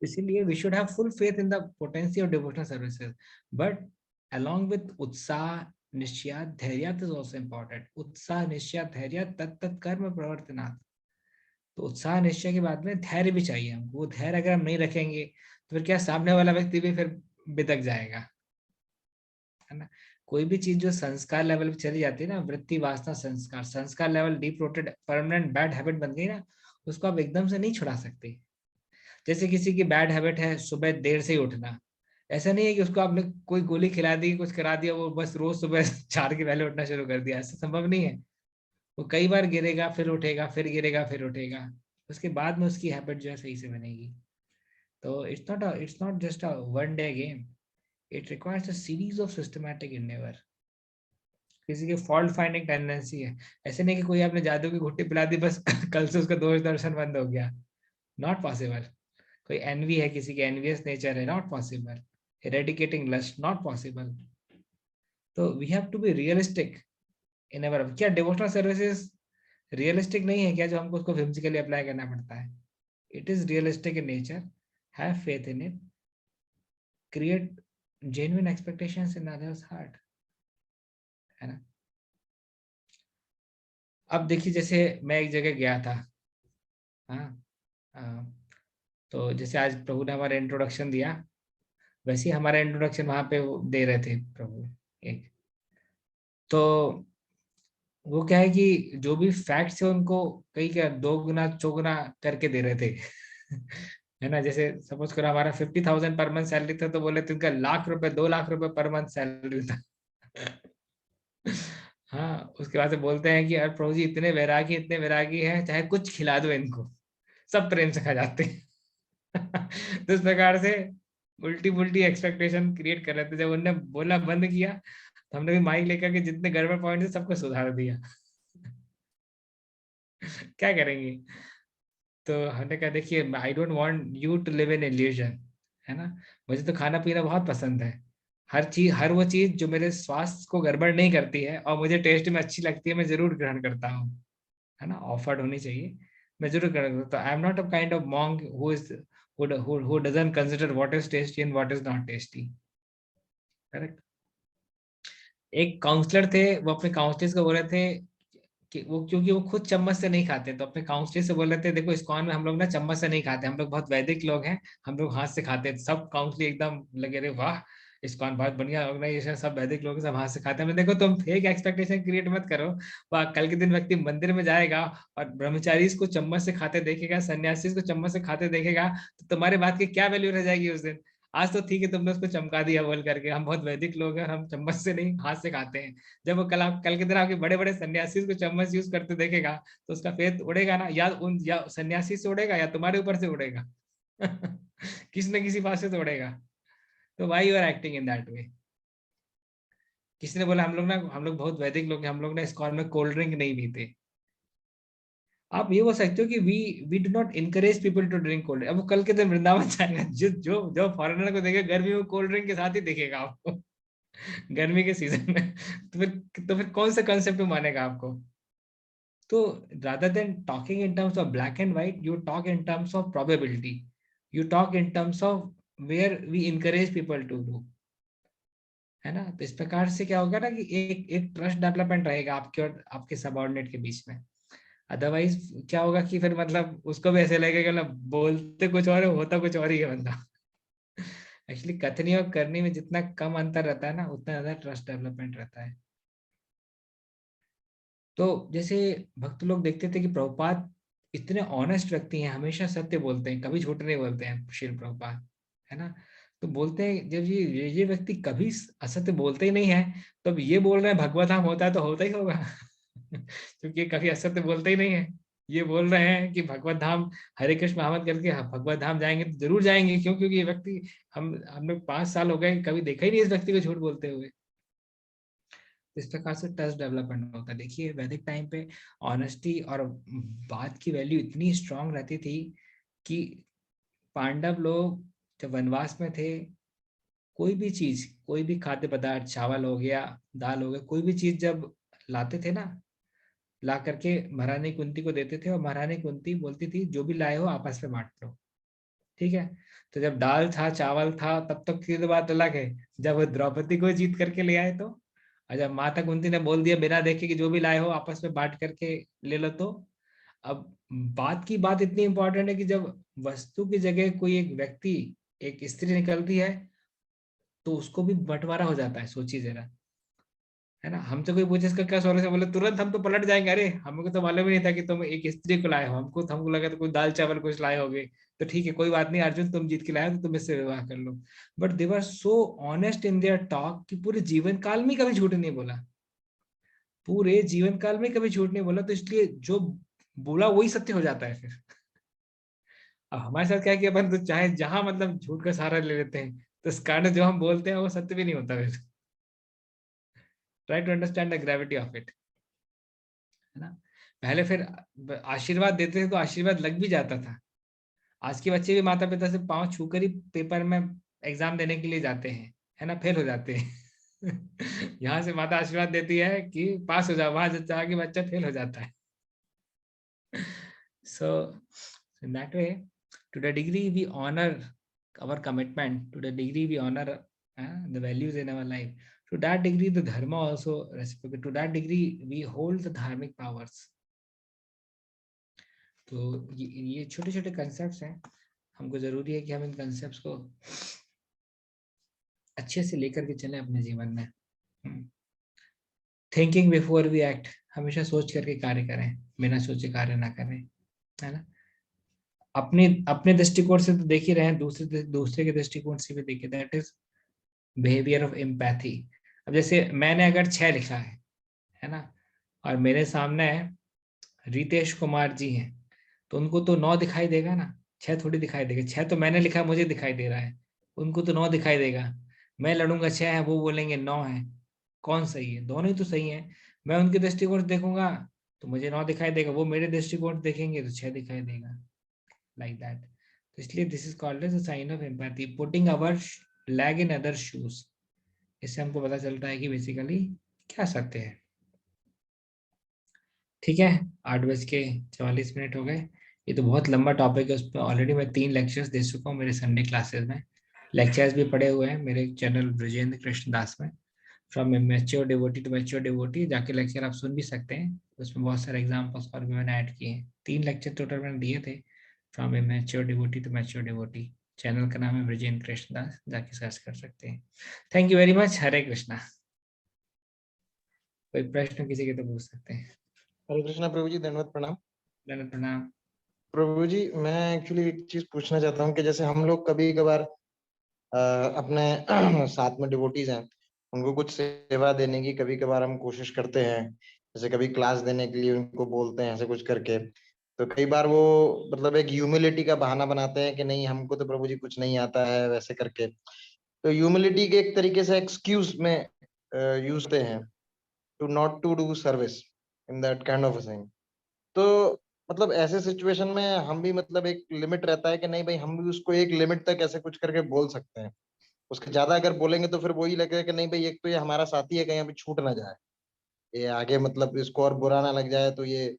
इसीलिए we should have full faith in the potency of devotional services, but along with उत्साह निश्चय धैर्य इज also important। उत्साह निश्चय धैर्य तत्त कर्म प्रवर्तनात्। तो उत्साह निश्चय के बाद में धैर्य भी चाहिए हमको। वो धैर्य अगर हम नहीं रखेंगे तो फिर क्या, सामने वाला व्यक्ति भी फिर बिदक जाएगा, है ना। कोई भी चीज जो संस्कार लेवल पे चली जाती है ना, वृत्ति वासना संस्कार, संस्कार level deep rooted permanent bad habit बन गई ना, उसको आप एकदम से नहीं छुड़ा सकते। जैसे किसी की बैड हैबिट है सुबह देर से ही उठना, ऐसा नहीं है कि उसको आपने कोई गोली खिला दी, कुछ करा दिया, वो बस रोज सुबह 4 के पहले उठना शुरू कर दिया, ऐसा संभव नहीं है। वो कई बार गिरेगा, फिर उठेगा, फिर गिरेगा, फिर उठेगा, उसके बाद में उसकी हैबिट जो है सही से बनेगी। तो it's not just a one day game, it requires a series of systematic Endeavour. किसी की फॉल्ट फाइंडिंग टेंडेंसी है, ऐसे नहीं कि कोई आपने जादू की घुट्टी पिला दी बस कल से उसका दोष दर्शन बंद हो गया। Not possible. कोई एनवी है, किसी की एनवियस नेचर है, not possible. Eradicating lust, not possible. तो we have to be realistic in our. क्या डिवोशनल सर्विसेज रियलिस्टिक नहीं है क्या जो हमको उसको फिजिकली अप्लाई करना पड़ता है? It is realistic in nature, have faith in it, create genuine expectations in others heart, है ना? अब देखिए, जैसे मैं एक जगह गया था, हाँ, तो जैसे आज प्रभु ने हमारा इंट्रोडक्शन दिया, वैसे ही हमारा इंट्रोडक्शन वहां पे वो दे रहे थे प्रभु एक। तो वो क्या है कि जो भी फैक्ट्स है उनको कई क्या दो गुना चौगुना करके दे रहे थे। है ना? जैसे सपोज करो हमारा 50,000 पर मंथ सैलरी था, तो बोले थे उनका ₹1,00,000 ₹2,00,000 पर मंथ सैलरी था। हाँ, उसके बाद से बोलते हैं कि यार प्रभु जी इतने वैरागी हैं, चाहे कुछ खिला दो इनको, सब प्रेम से खा जाते हैं। तो इस प्रकार से उल्टी पुल्टी एक्सपेक्टेशन क्रिएट कर रहे थे। जब उनने बोलना बंद किया, तो हमने भी माइक लेकर के जितने गड़बड़ पॉइंट थे सबको सुधार दिया। क्या करेंगे? तो हमने कहा देखिए, I don't want you to live in illusion, है ना? मुझे तो खाना पीना बहुत पसंद है। हर वो चीज जो मेरे स्वास्थ्य को गड़बड़ नहीं करती है और मुझे टेस्ट में अच्छी लगती है, मैं जरूर ग्रहण करता हूँ, है ना? ऑफर्ड होनी चाहिए, मैं जरूर ग्रहण करता हूँ। I am not a kind of monk who doesn't consider what is tasty and what is not tasty. Correct? एक काउंसलर थे, वो अपने काउंसलर्स को बोल रहे थे कि वो, क्योंकि वो खुद चम्मच से नहीं खाते, तो अपने काउंसलर से बोल रहे थे देखो इस्कॉन में हम लोग ना चम्मच से नहीं खाते, हम लोग बहुत वैदिक लोग हैं, हम लोग हाथ से खाते हैं। सब काउंसलर एकदम लगे रहे, वाह इस्कॉन बहुत बढ़िया ऑर्गेनाइजेशन, सब वैदिक लोग हैं, सब हाथ से खाते हैं। हमने देखो तुम फेक एक्सपेक्टेशन क्रिएट मत करो। वह कल के दिन व्यक्ति मंदिर में जाएगा और ब्रह्मचारी को चम्मच से खाते देखेगा, सन्यासी को चम्मच से खाते देखेगा, तो तुम्हारे बात की क्या वैल्यू रह जाएगी उस दिन? आज तो ठीक है तुमने उसको चमका दिया बोल करके, हम बहुत वैदिक लोग हैं और हम चम्मच से नहीं हाथ से खाते हैं। जब वो कल के दिन आपके बड़े बड़े सन्यासी को चम्मच यूज करते देखेगा, तो उसका फेथ उड़ेगा ना, या सन्यासी से उड़ेगा या तुम्हारे ऊपर से उड़ेगा। किसी न किसी पास से तो उड़ेगा। तो why you are acting in that way? किसी ने बोला हम लोग बहुत वैदिक लोग हैं, हम लोग ना इस में कोल्ड ड्रिंक नहीं पीते। आप ये बोल सकते हो कि we do not encourage people to drink cold drink. अब वो कल के दिन वृंदावन जाएगा, जो जो जो फॉरेनर को देखेगा गर्मी में कोल्ड ड्रिंक के साथ ही दिखेगा आपको। गर्मी के सीजन में। तो फिर कौन सा कंसेप्ट मानेगा आपको? तो rather than talking in terms of black and white, you talk in terms of probability. You talk in terms of where we encourage people to do, है ना? तो इस प्रकार से क्या होगा ना कि एक एक ट्रस्ट डेवलपमेंट रहेगा आपके और आपके सबऑर्डिनेट के बीच में। अदरवाइज क्या होगा कि फिर मतलब उसको भी ऐसे लगेगा कि मतलब बोलते कुछ और है, होता कुछ और ही है बंदा। एक्चुअली कथनी और करनी में जितना कम अंतर रहता है ना, उतना ज्यादा ट्रस्ट डेवलपमेंट रहता है। तो जैसे भक्त लोग देखते थे कि प्रभुपाद इतने ऑनेस्ट व्यक्ति हैं, हमेशा सत्य बोलते हैं, कभी झूठ नहीं बोलते हैं श्रील प्रभुपाद, है ना? तो बोलते हैं जब ये व्यक्ति कभी असत्य बोलते ही नहीं है, तो अब ये बोल रहे हैं भगवत धाम होता है तो होता ही होगा। क्योंकि ये कभी असत्य बोलते ही नहीं है। ये बोल रहे हैं कि भगवत धाम, हरे कृष्ण महामंत्र करके भगवत धाम जाएंगे तो जरूर जाएंगे। क्यों? क्योंकि ये व्यक्ति, हम लोग 5 साल हो गए कभी देखा ही नहीं इस व्यक्ति को झूठ बोलते हुए। इस प्रकार से ट्रस्ट डेवलपमेंट होता है। देखिए वैदिक टाइम पे ऑनेस्टी और बात की वैल्यू इतनी स्ट्रांग रहती थी कि पांडव लोग जब वनवास में थे, कोई भी चीज, कोई भी खाद्य पदार्थ, चावल हो गया, दाल हो गया, कोई भी चीज जब लाते थे ना, ला करके महारानी कुंती को देते थे और महारानी कुंती बोलती थी जो भी लाए हो आपस में बांट लो। ठीक है? तो जब दाल था, चावल था, तब तक की तो बात अलग है। जब वो द्रौपदी को जीत करके ले आए तो, और जब माता कुंती ने बोल दिया बिना देखे कि जो भी लाए हो आपस में बांट करके ले लो, तो अब बात की बात इतनी इंपॉर्टेंट है कि जब वस्तु की जगह कोई एक व्यक्ति, एक स्त्री निकलती है, तो उसको भी बंटवारा हो जाता है। सोचिए जरा, है ना? हमसे कोई पूछे इसका क्या सॉल्यूशन, बोले तुरंत हम तो पलट जाएंगे, अरे हमको तो मालूम ही नहीं था कि तुम एक स्त्री को लाए हो, हमको लगा तो कोई दाल चावल कुछ लाए होगे। तो ठीक है कोई बात नहीं अर्जुन, तुम जीत के लाए हो तो तुम इससे विवाह कर लो। But they were so honest in their talk कि पूरे जीवन काल में कभी झूठ नहीं बोला। पूरे जीवन काल में कभी झूठ नहीं बोला, तो इसलिए जो बोला वही सत्य हो जाता है फिर। अब हमारे साथ क्या है कि अपन तो चाहे जहां मतलब झूठ का सहारा ले लेते हैं, तो इस कारण जो हम बोलते हैं वो सत्य भी नहीं होता फिर। Try to understand the gravity of it, है ना? पहले फिर आशीर्वाद देते थे तो आशीर्वाद लग भी जाता था। आज के बच्चे भी माता पिता से पांव छूकर ही पेपर में एग्जाम देने के लिए जाते हैं, है ना? फेल हो जाते हैं। यहाँ से माता आशीर्वाद देती है कि पास हो जाओ, वहां जाके बच्चा फेल हो जाता है। So in that way, to the degree we honor our commitment, to the degree we honor the values in our life, to that degree the dharma also reciprocate, to that degree we hold the dharmic powers. तो ये छोटे छोटे कंसेप्ट्स हैं, हमको जरूरी है कि हम इन कंसेप्ट्स को अच्छे से लेकर के चलें अपने जीवन में। थिंकिंग बिफोर वी एक्ट, हमेशा सोच करके कार्य करें, बिना सोचे कार्य ना करें, है ना। अपने अपने दृष्टिकोण से तो देख ही रहे हैं, दूसरे के दृष्टिकोण से भी देखिए, that is behaviour of empathy. अब जैसे मैंने अगर 6 लिखा है ना, और मेरे सामने रितेश कुमार जी हैं, तो उनको तो 9 दिखाई देगा ना, 6 थोड़ी दिखाई देगा। 6 तो मैंने लिखा, मुझे दिखाई दे रहा है, उनको तो 9 दिखाई देगा। मैं लड़ूंगा 6 है, वो बोलेंगे 9 है, कौन सही है? दोनों ही तो सही है। मैं उनके दृष्टिकोण से देखूंगा तो मुझे 9 दिखाई देगा, वो मेरे दृष्टिकोण से देखेंगे तो 6 दिखाई देगा, लाइक दैट। तो इसलिए this is called as a sign of empathy, putting our leg in other shoes. इससे हमको पता चलता है कि बेसिकली क्या सत्य है। ठीक है, 8:44 हो गए। ये तो बहुत लंबा टॉपिक है, उस पर ऑलरेडी मैं 3 लेक्चर्स दे चुका हूँ मेरे संडे क्लासेस में। लेक्चर्स भी पड़े हुए हैं मेरे चैनल ब्रजेंद्र कृष्ण दास में, from mature devotee to mature devotee, जाके लेक्चर आप सुन भी सकते हैं। उसमें बहुत सारे एग्जाम्पल्स और भी मैंने ऐड किए हैं। 3 लेक्चर टोटल मैंने दिए थे, from a mature devotee to mature devotee. Channel का नाम है ब्रजेंद्र कृष्ण दास, जाके सर्च कर सकते हैं। Thank you very much. Hare Krishna. कोई प्रश्न किसी के तो पूछ सकते हैं। हरे कृष्णा प्रभु जी, दंडवत प्रणाम। दंडवत प्रणाम। प्रभु जी, मैं एक्चुअली एक चीज पूछना चाहता हूँ कि जैसे हम लोग कभी कभार अपने साथ में डिवोटीज हैं, उनको कुछ सेवा देने की कभी कभार हम कोशिश करते हैं। जैसे कभी क्लास देने के लिए उनको बोलते हैं ऐसे कुछ करके, तो कई बार वो मतलब एक ह्यूमिलिटी का बहाना बनाते हैं कि नहीं हमको तो प्रभु जी कुछ नहीं आता है वैसे करके। तो ह्यूमिलिटी के एक तरीके से एक्सक्यूज में यूज होते हैं to not to do service in that kind of thing. तो मतलब ऐसे सिचुएशन में हम भी मतलब एक लिमिट रहता है कि नहीं भाई हम भी उसको एक लिमिट तक ऐसे कुछ करके बोल सकते हैं। उसके ज्यादा अगर बोलेंगे तो फिर वही लगेगा कि नहीं भाई एक तो ये हमारा साथी है, कहीं अभी छूट ना जाए, ये आगे मतलब इसको और बुरा ना लग जाए तो ये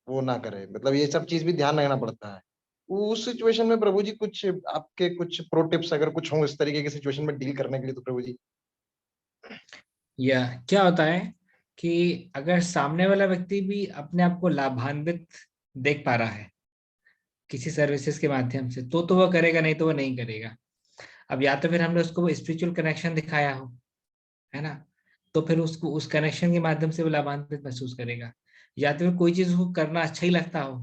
वो ना करे, मतलब ये सब चीज भी ध्यान रखना पड़ता है। उस सिचुएशन में प्रभु जी कुछ आपके कुछ प्रो टिप्स अगर कुछ हो इस तरीके की सिचुएशन में डील करने के लिए तो प्रभु जी। या क्या होता है कि अगर सामने वाला व्यक्ति भी अपने आप को लाभान्वित देख पा रहा है किसी सर्विसेज के माध्यम से, तो वो करेगा, नहीं तो वो नहीं करेगा। अब या तो फिर हमने उसको स्पिरिचुअल कनेक्शन दिखाया हो, है ना, तो फिर उसको उस कनेक्शन के माध्यम से वो लाभान्वित महसूस करेगा। या तो फिर कोई चीज उसको करना अच्छा ही लगता हो,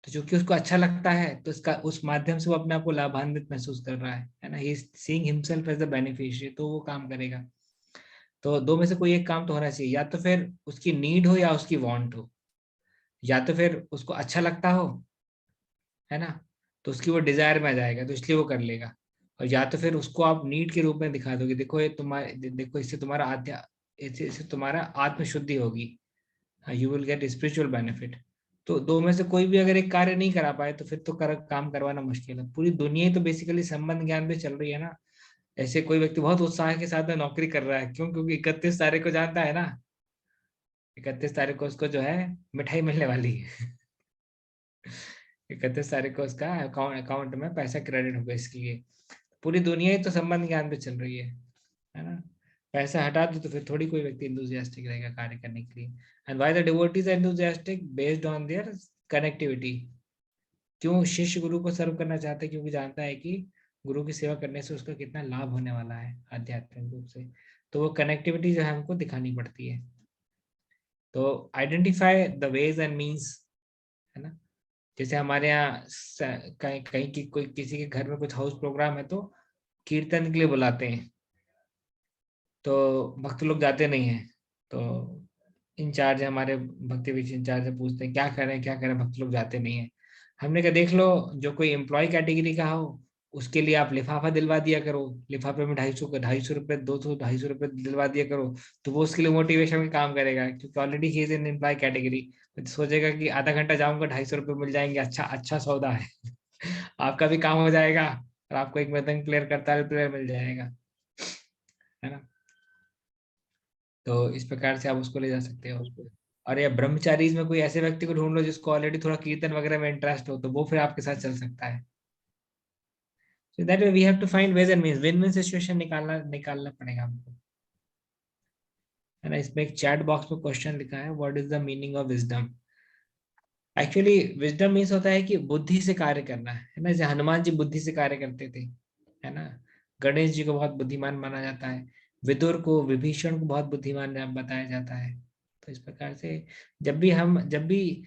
तो चूंकि उसको अच्छा लगता है तो इसका उस माध्यम से वो अपने आप को लाभान्वित महसूस कर रहा है ना, he is seeing himself as the beneficiary, तो वो काम करेगा। तो दो में से कोई एक काम तो होना चाहिए, या तो फिर उसकी नीड हो या उसकी वांट हो। या तो फिर उसको अच्छा लगता हो, है ना, तो उसकी वो डिजायर में आ जाएगा, तो इसलिए वो कर लेगा। और या तो फिर उसको आप नीड के रूप में दिखा दोगे, देखो ये तुम्हारे, देखो इससे तुम्हारा इससे तुम्हारा आत्म शुद्धि होगी, you will get spiritual benefit. तो दो में से कोई भी अगर एक कार्य नहीं करा पाए तो फिर तो काम करवाना मुश्किल है। पूरी दुनिया ही तो बेसिकली संबंध ज्ञान पे चल रही है ना। ऐसे कोई व्यक्ति बहुत उत्साह के साथ में नौकरी कर रहा है, क्यों? क्योंकि 31 तारीख को जानता है ना, 31 तारीख को उसको जो है मिठाई मिलने वाली है। 31 तारीख को उसका अकाउंट में पैसा क्रेडिट होगा, इसके लिए पूरी दुनिया ही तो संबंध ज्ञान पे चल रही है ना। पैसा हटा दो तो फिर थोड़ी कोई व्यक्ति इंथुसियास्टिक रहेगा कार्य करने के लिए। And why the devotees are enthusiastic? Based on their connectivity. क्यों शिष्य गुरु को सर्व करना चाहते हैं? क्योंकि जानता है कि गुरु की सेवा करने से उसका कितना लाभ होने वाला है आध्यात्मिक रूप से। तो वो कनेक्टिविटी जो है हमको दिखानी पड़ती है। तो identify the ways and means, है ना। जैसे हमारे यहाँ कहीं कहीं की कोई किसी के घर में कुछ हाउस प्रोग्राम है तो कीर्तन के लिए बुलाते हैं, तो भक्त लोग जाते नहीं हैं। तो इंचार्ज है हमारे, भक्ति विच इंचार्ज है, पूछते हैं क्या करें क्या करें, भक्त लोग जाते नहीं है। हमने कहा देख लो, जो कोई एम्प्लॉय कैटेगरी का हो उसके लिए आप लिफाफा दिलवा दिया करो, लिफाफे में 250 रुपये 200 250 रुपये दिलवा दिया करो, तो वो उसके लिए मोटिवेशन का काम करेगा, क्योंकि already he is in employ category. तो सोचेगा कि आधा घंटा जाऊंगा 250 रुपये मिल जाएंगे, अच्छा अच्छा सौदा है। आपका भी काम हो जाएगा और आपको एक मृदंग प्लेयर करताल प्लेयर मिल जाएगा, है ना। तो इस प्रकार से आप उसको ले जा सकते हो। और या ब्रह्मचारी में कोई ऐसे व्यक्ति को ढूंढ लो जिसको ऑलरेडी थोड़ा कीर्तन वगैरह में इंटरेस्ट हो, तो वो फिर आपके साथ चल सकता है। So that way we have to find ways and means, win-win situation निकालना पड़ेगा हमको, है ना। इसमें एक चैट बॉक्स में क्वेश्चन लिखा है, what is the meaning of wisdom. Actually wisdom means होता है कि बुद्धि से कार्य करना, है ना। जैसे हनुमान जी बुद्धि से कार्य करते थे, है ना। गणेश जी को बहुत बुद्धिमान माना जाता है, विदुर को, विभीषण को बहुत बुद्धिमान बताया जाता है। तो इस प्रकार से जब भी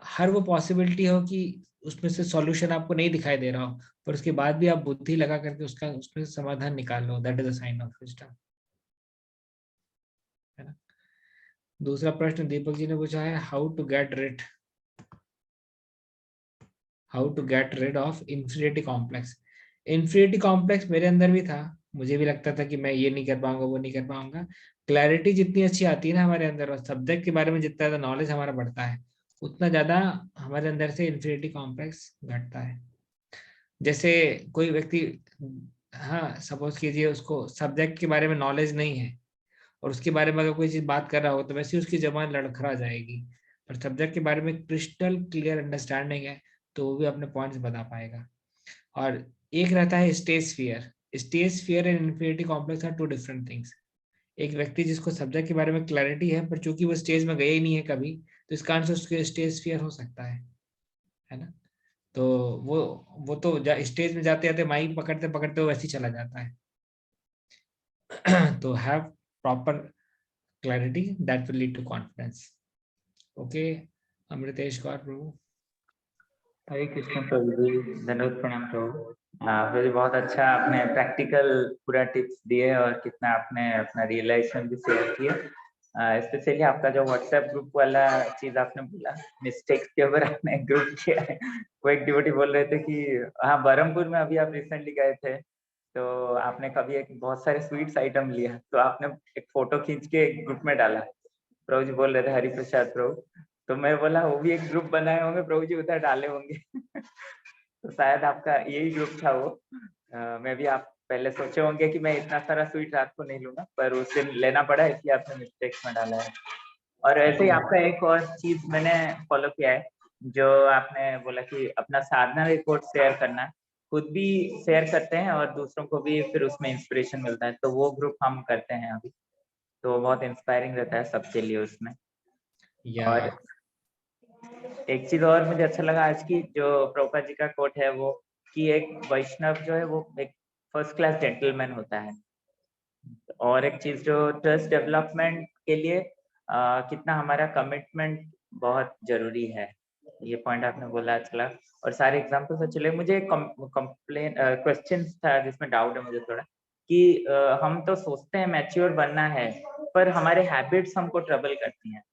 हर वो पॉसिबिलिटी हो कि उसमें से सॉल्यूशन आपको नहीं दिखाई दे रहा हो, पर उसके बाद भी आप बुद्धि लगा करके उसका उसमें से समाधान निकाल लो, that is a sign of wisdom, है ना। दूसरा प्रश्न दीपक जी ने पूछा है, how to get rid of inferiority complex. Inferiority complex मेरे अंदर भी था, मुझे भी लगता था कि मैं ये नहीं कर पाऊंगा, वो नहीं कर पाऊंगा। क्लैरिटी जितनी अच्छी आती है ना हमारे अंदर, और सब्जेक्ट के बारे में जितना ज्यादा नॉलेज हमारा बढ़ता है, उतना ज्यादा हमारे अंदर से इंफीरियरिटी कॉम्प्लेक्स घटता है। जैसे कोई व्यक्ति, हाँ सपोज कीजिए उसको सब्जेक्ट के बारे में नॉलेज नहीं है, और उसके बारे में अगर कोई चीज बात कर रहा हो तो वैसे ही उसकी जबान लड़खड़ा जाएगी। पर सब्जेक्ट के बारे में क्रिस्टल क्लियर अंडरस्टैंडिंग है, तो वो भी अपने पॉइंट्स बता पाएगा। और एक रहता है stage fear. Stage fear and inferiority complex are two different things. एक व्यक्ति जिसको सब्जेक्ट के बारे में क्लैरिटी है, पर चूंकि वो स्टेज में गया ही नहीं है कभी, तो इस कारण से उसके स्टेज फियर हो सकता है ना। तो वो तो स्टेज में जाते जाते माइक पकड़ते पकड़ते वो वैसे ही चला जाता है। तो have proper clarity, that will lead to confidence. Okay, Amritesh Gaur प्रभु। हरे कृष्ण प्रभु जी, धन्यवाद प्रणाम प्रभु। प्रभु जी बहुत अच्छा आपने प्रैक्टिकल पूरा टिप्स दिए और कितना आपने अपना रियलाइजेशन भी शेयर किए। स्पेशली आपका जो व्हाट्सएप ग्रुप वाला चीज आपने बोला, मिस्टेक्स के ऊपर आपने ग्रुप किया है। वो एक डिवोटी बोल रहे थे कि हाँ बरहमपुर में अभी आप रिसेंटली गए थे, तो आपने कभी एक बहुत सारे स्वीट्स आइटम लिया, तो आपने एक फोटो खींच के ग्रुप में डाला। प्रभु जी बोल रहे थे हरि प्रसाद प्रभु, तो मैं बोला वो भी एक ग्रुप बनाए होंगे प्रभु जी, उधर डाले होंगे। तो शायद आपका यही ग्रुप था वो। मैं भी आप पहले सोचे होंगे कि मैं इतना सारा स्वीट रात को नहीं लूंगा, पर उस दिन लेना पड़ा इसलिए आपने मिस्टेक्स में डाला है। और ऐसे ही आपका एक और चीज मैंने फॉलो किया है, जो आपने बोला कि अपना साधना रिपोर्ट शेयर करना, खुद भी शेयर करते हैं और दूसरों को भी फिर उसमें इंस्पिरेशन मिलता है, तो वो ग्रुप हम करते हैं अभी, तो बहुत इंस्पायरिंग रहता है सबके लिए उसमें। और एक चीज और मुझे अच्छा लगा आज की जो प्रभुपाद जी का कोट है वो, कि एक वैष्णव जो है वो एक फर्स्ट क्लास जेंटलमैन होता है। और एक चीज जो ट्रस्ट डेवलपमेंट के लिए कितना हमारा कमिटमेंट बहुत जरूरी है, ये पॉइंट आपने बोला अच्छा लगा। और सारे एग्जाम्पल्स अच्छे लगे मुझे। कंप्लेन क्वेश्चन था जिसमें डाउट है मुझे थोड़ा, कि हम तो सोचते हैं मैच्योर बनना है, पर हमारे हैबिट्स हमको ट्रबल करती हैं,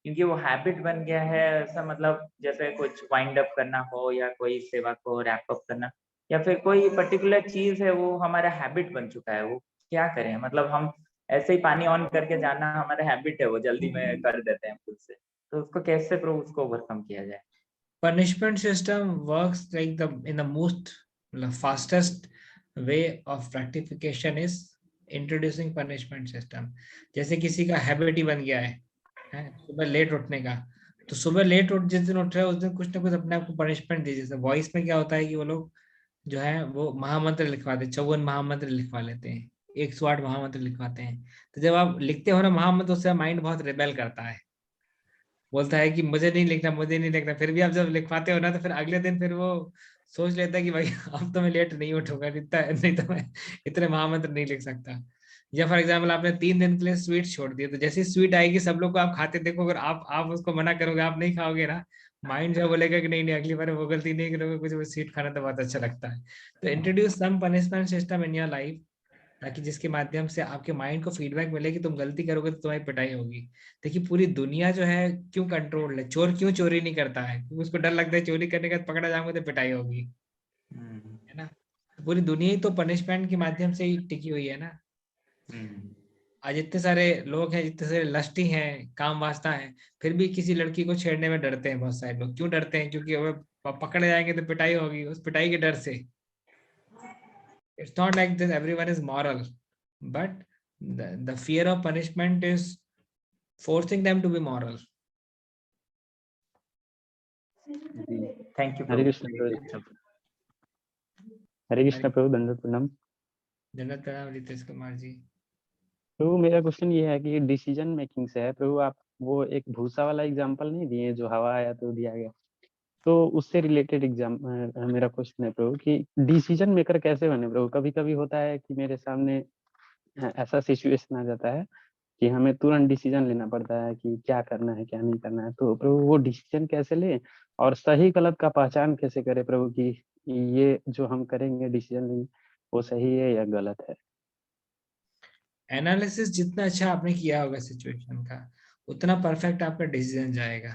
क्योंकि वो हैबिट बन गया है ऐसा, मतलब जैसे कुछ वाइंड अप करना हो या कोई सेवा को रैप अप करना, या फिर कोई पर्टिकुलर चीज है वो हमारा हैबिट बन चुका है। वो क्या करें, मतलब हम ऐसे ही पानी ऑन करके जाना हमारा हैबिट है, वो जल्दी में कर देते हैं खुद से, तो उसको कैसे प्रूव उसको ओवरकम किया जाए। punishment system works like the in the most fastest way of rectification is introducing punishment system। जैसे किसी का हैबिट ही बन गया है सुबह लेट उठने का, तो सुबह लेट उठ जिस दिन उठ रहे हैं उस दिन कुछ ना कुछ अपने आप को पनिशमेंट दीजिए। जैसे वॉइस में क्या होता है कि वो लोग जो है वो महामंत्र लिखवाते, 54 महामंत्र लिखवा लेते हैं, 108 महामंत्र लिखवाते हैं। तो जब आप लिखते हो ना महामंत्र, उससे माइंड बहुत रिबेल करता है, बोलता है कि मुझे नहीं लिखना, मुझे नहीं लिखना। फिर भी आप जब लिखवाते हो ना, तो फिर अगले दिन फिर वो सोच लेता है कि भाई अब तो मैं लेट नहीं उठूंगा, इतना नहीं तो मैं इतने महामंत्र नहीं लिख सकता। या फॉर एग्जाम्पल आपने 3 दिन के लिए स्वीट छोड़ दिया, तो जैसे स्वीट आएगी सब लोग को आप खाते देखो, अगर आप उसको मना करोगे, आप नहीं खाओगे ना, माइंड जो बोलेगा कि नहीं नहीं अगली बार वो गलती नहीं करोगे, कुछ स्वीट खाना तो बहुत अच्छा लगता है। तो introduce some punishment system in your life, ताकि जिसके माध्यम से आपके माइंड को फीडबैक मिले कि तुम गलती करोगे तो तुम्हारी पिटाई होगी। देखिए पूरी दुनिया जो है क्यों कंट्रोल है, चोर क्यों चोरी नहीं करता है, क्योंकि उसको डर लगता है चोरी करने का पकड़ा जाऊंगा तो पिटाई होगी, है ना। पूरी दुनिया ही तो पनिशमेंट के माध्यम से ही टिकी हुई है ना। आज इतने सारे लोग हैं, जितने सारे लस्टी हैं, काम वास्ता है, फिर भी किसी लड़की को छेड़ने में डरते हैं। बहुत सारे लोग क्यों डरते हैं, क्योंकि अगर पकड़े जाएंगे तो पिटाई होगी, उस पिटाई के डर से। It's not like this everyone is moral, but the fear of punishment is forcing them to be moral, thank you Hare प्रभु। कृष्ण प्रभु। हरे कृष्ण प्रभु, दंडवत प्रणाम। धन्यवाद प्रणाम रितेश कुमार जी। प्रभु मेरा क्वेश्चन ये है कि डिसीजन मेकिंग से है प्रभु, आप वो एक भूसा वाला एग्जांपल नहीं दिए जो हवा आया तो दिया गया, तो उससे रिलेटेड एग्जाम मेरा क्वेश्चन है प्रभु कि डिसीजन मेकर कैसे बने प्रभु। कभी कभी होता है कि मेरे सामने ऐसा सिचुएशन आ जाता है कि हमें तुरंत डिसीजन लेना पड़ता है कि क्या करना है क्या नहीं करना है, तो प्रभु वो डिसीजन कैसे ले और सही गलत का पहचान कैसे करे प्रभु कि ये जो हम करेंगे डिसीजन लेंगे वो सही है या गलत है। एनालिसिस जितना अच्छा आपने किया होगा सिचुएशन का, उतना परफेक्ट आपका डिसीजन जाएगा,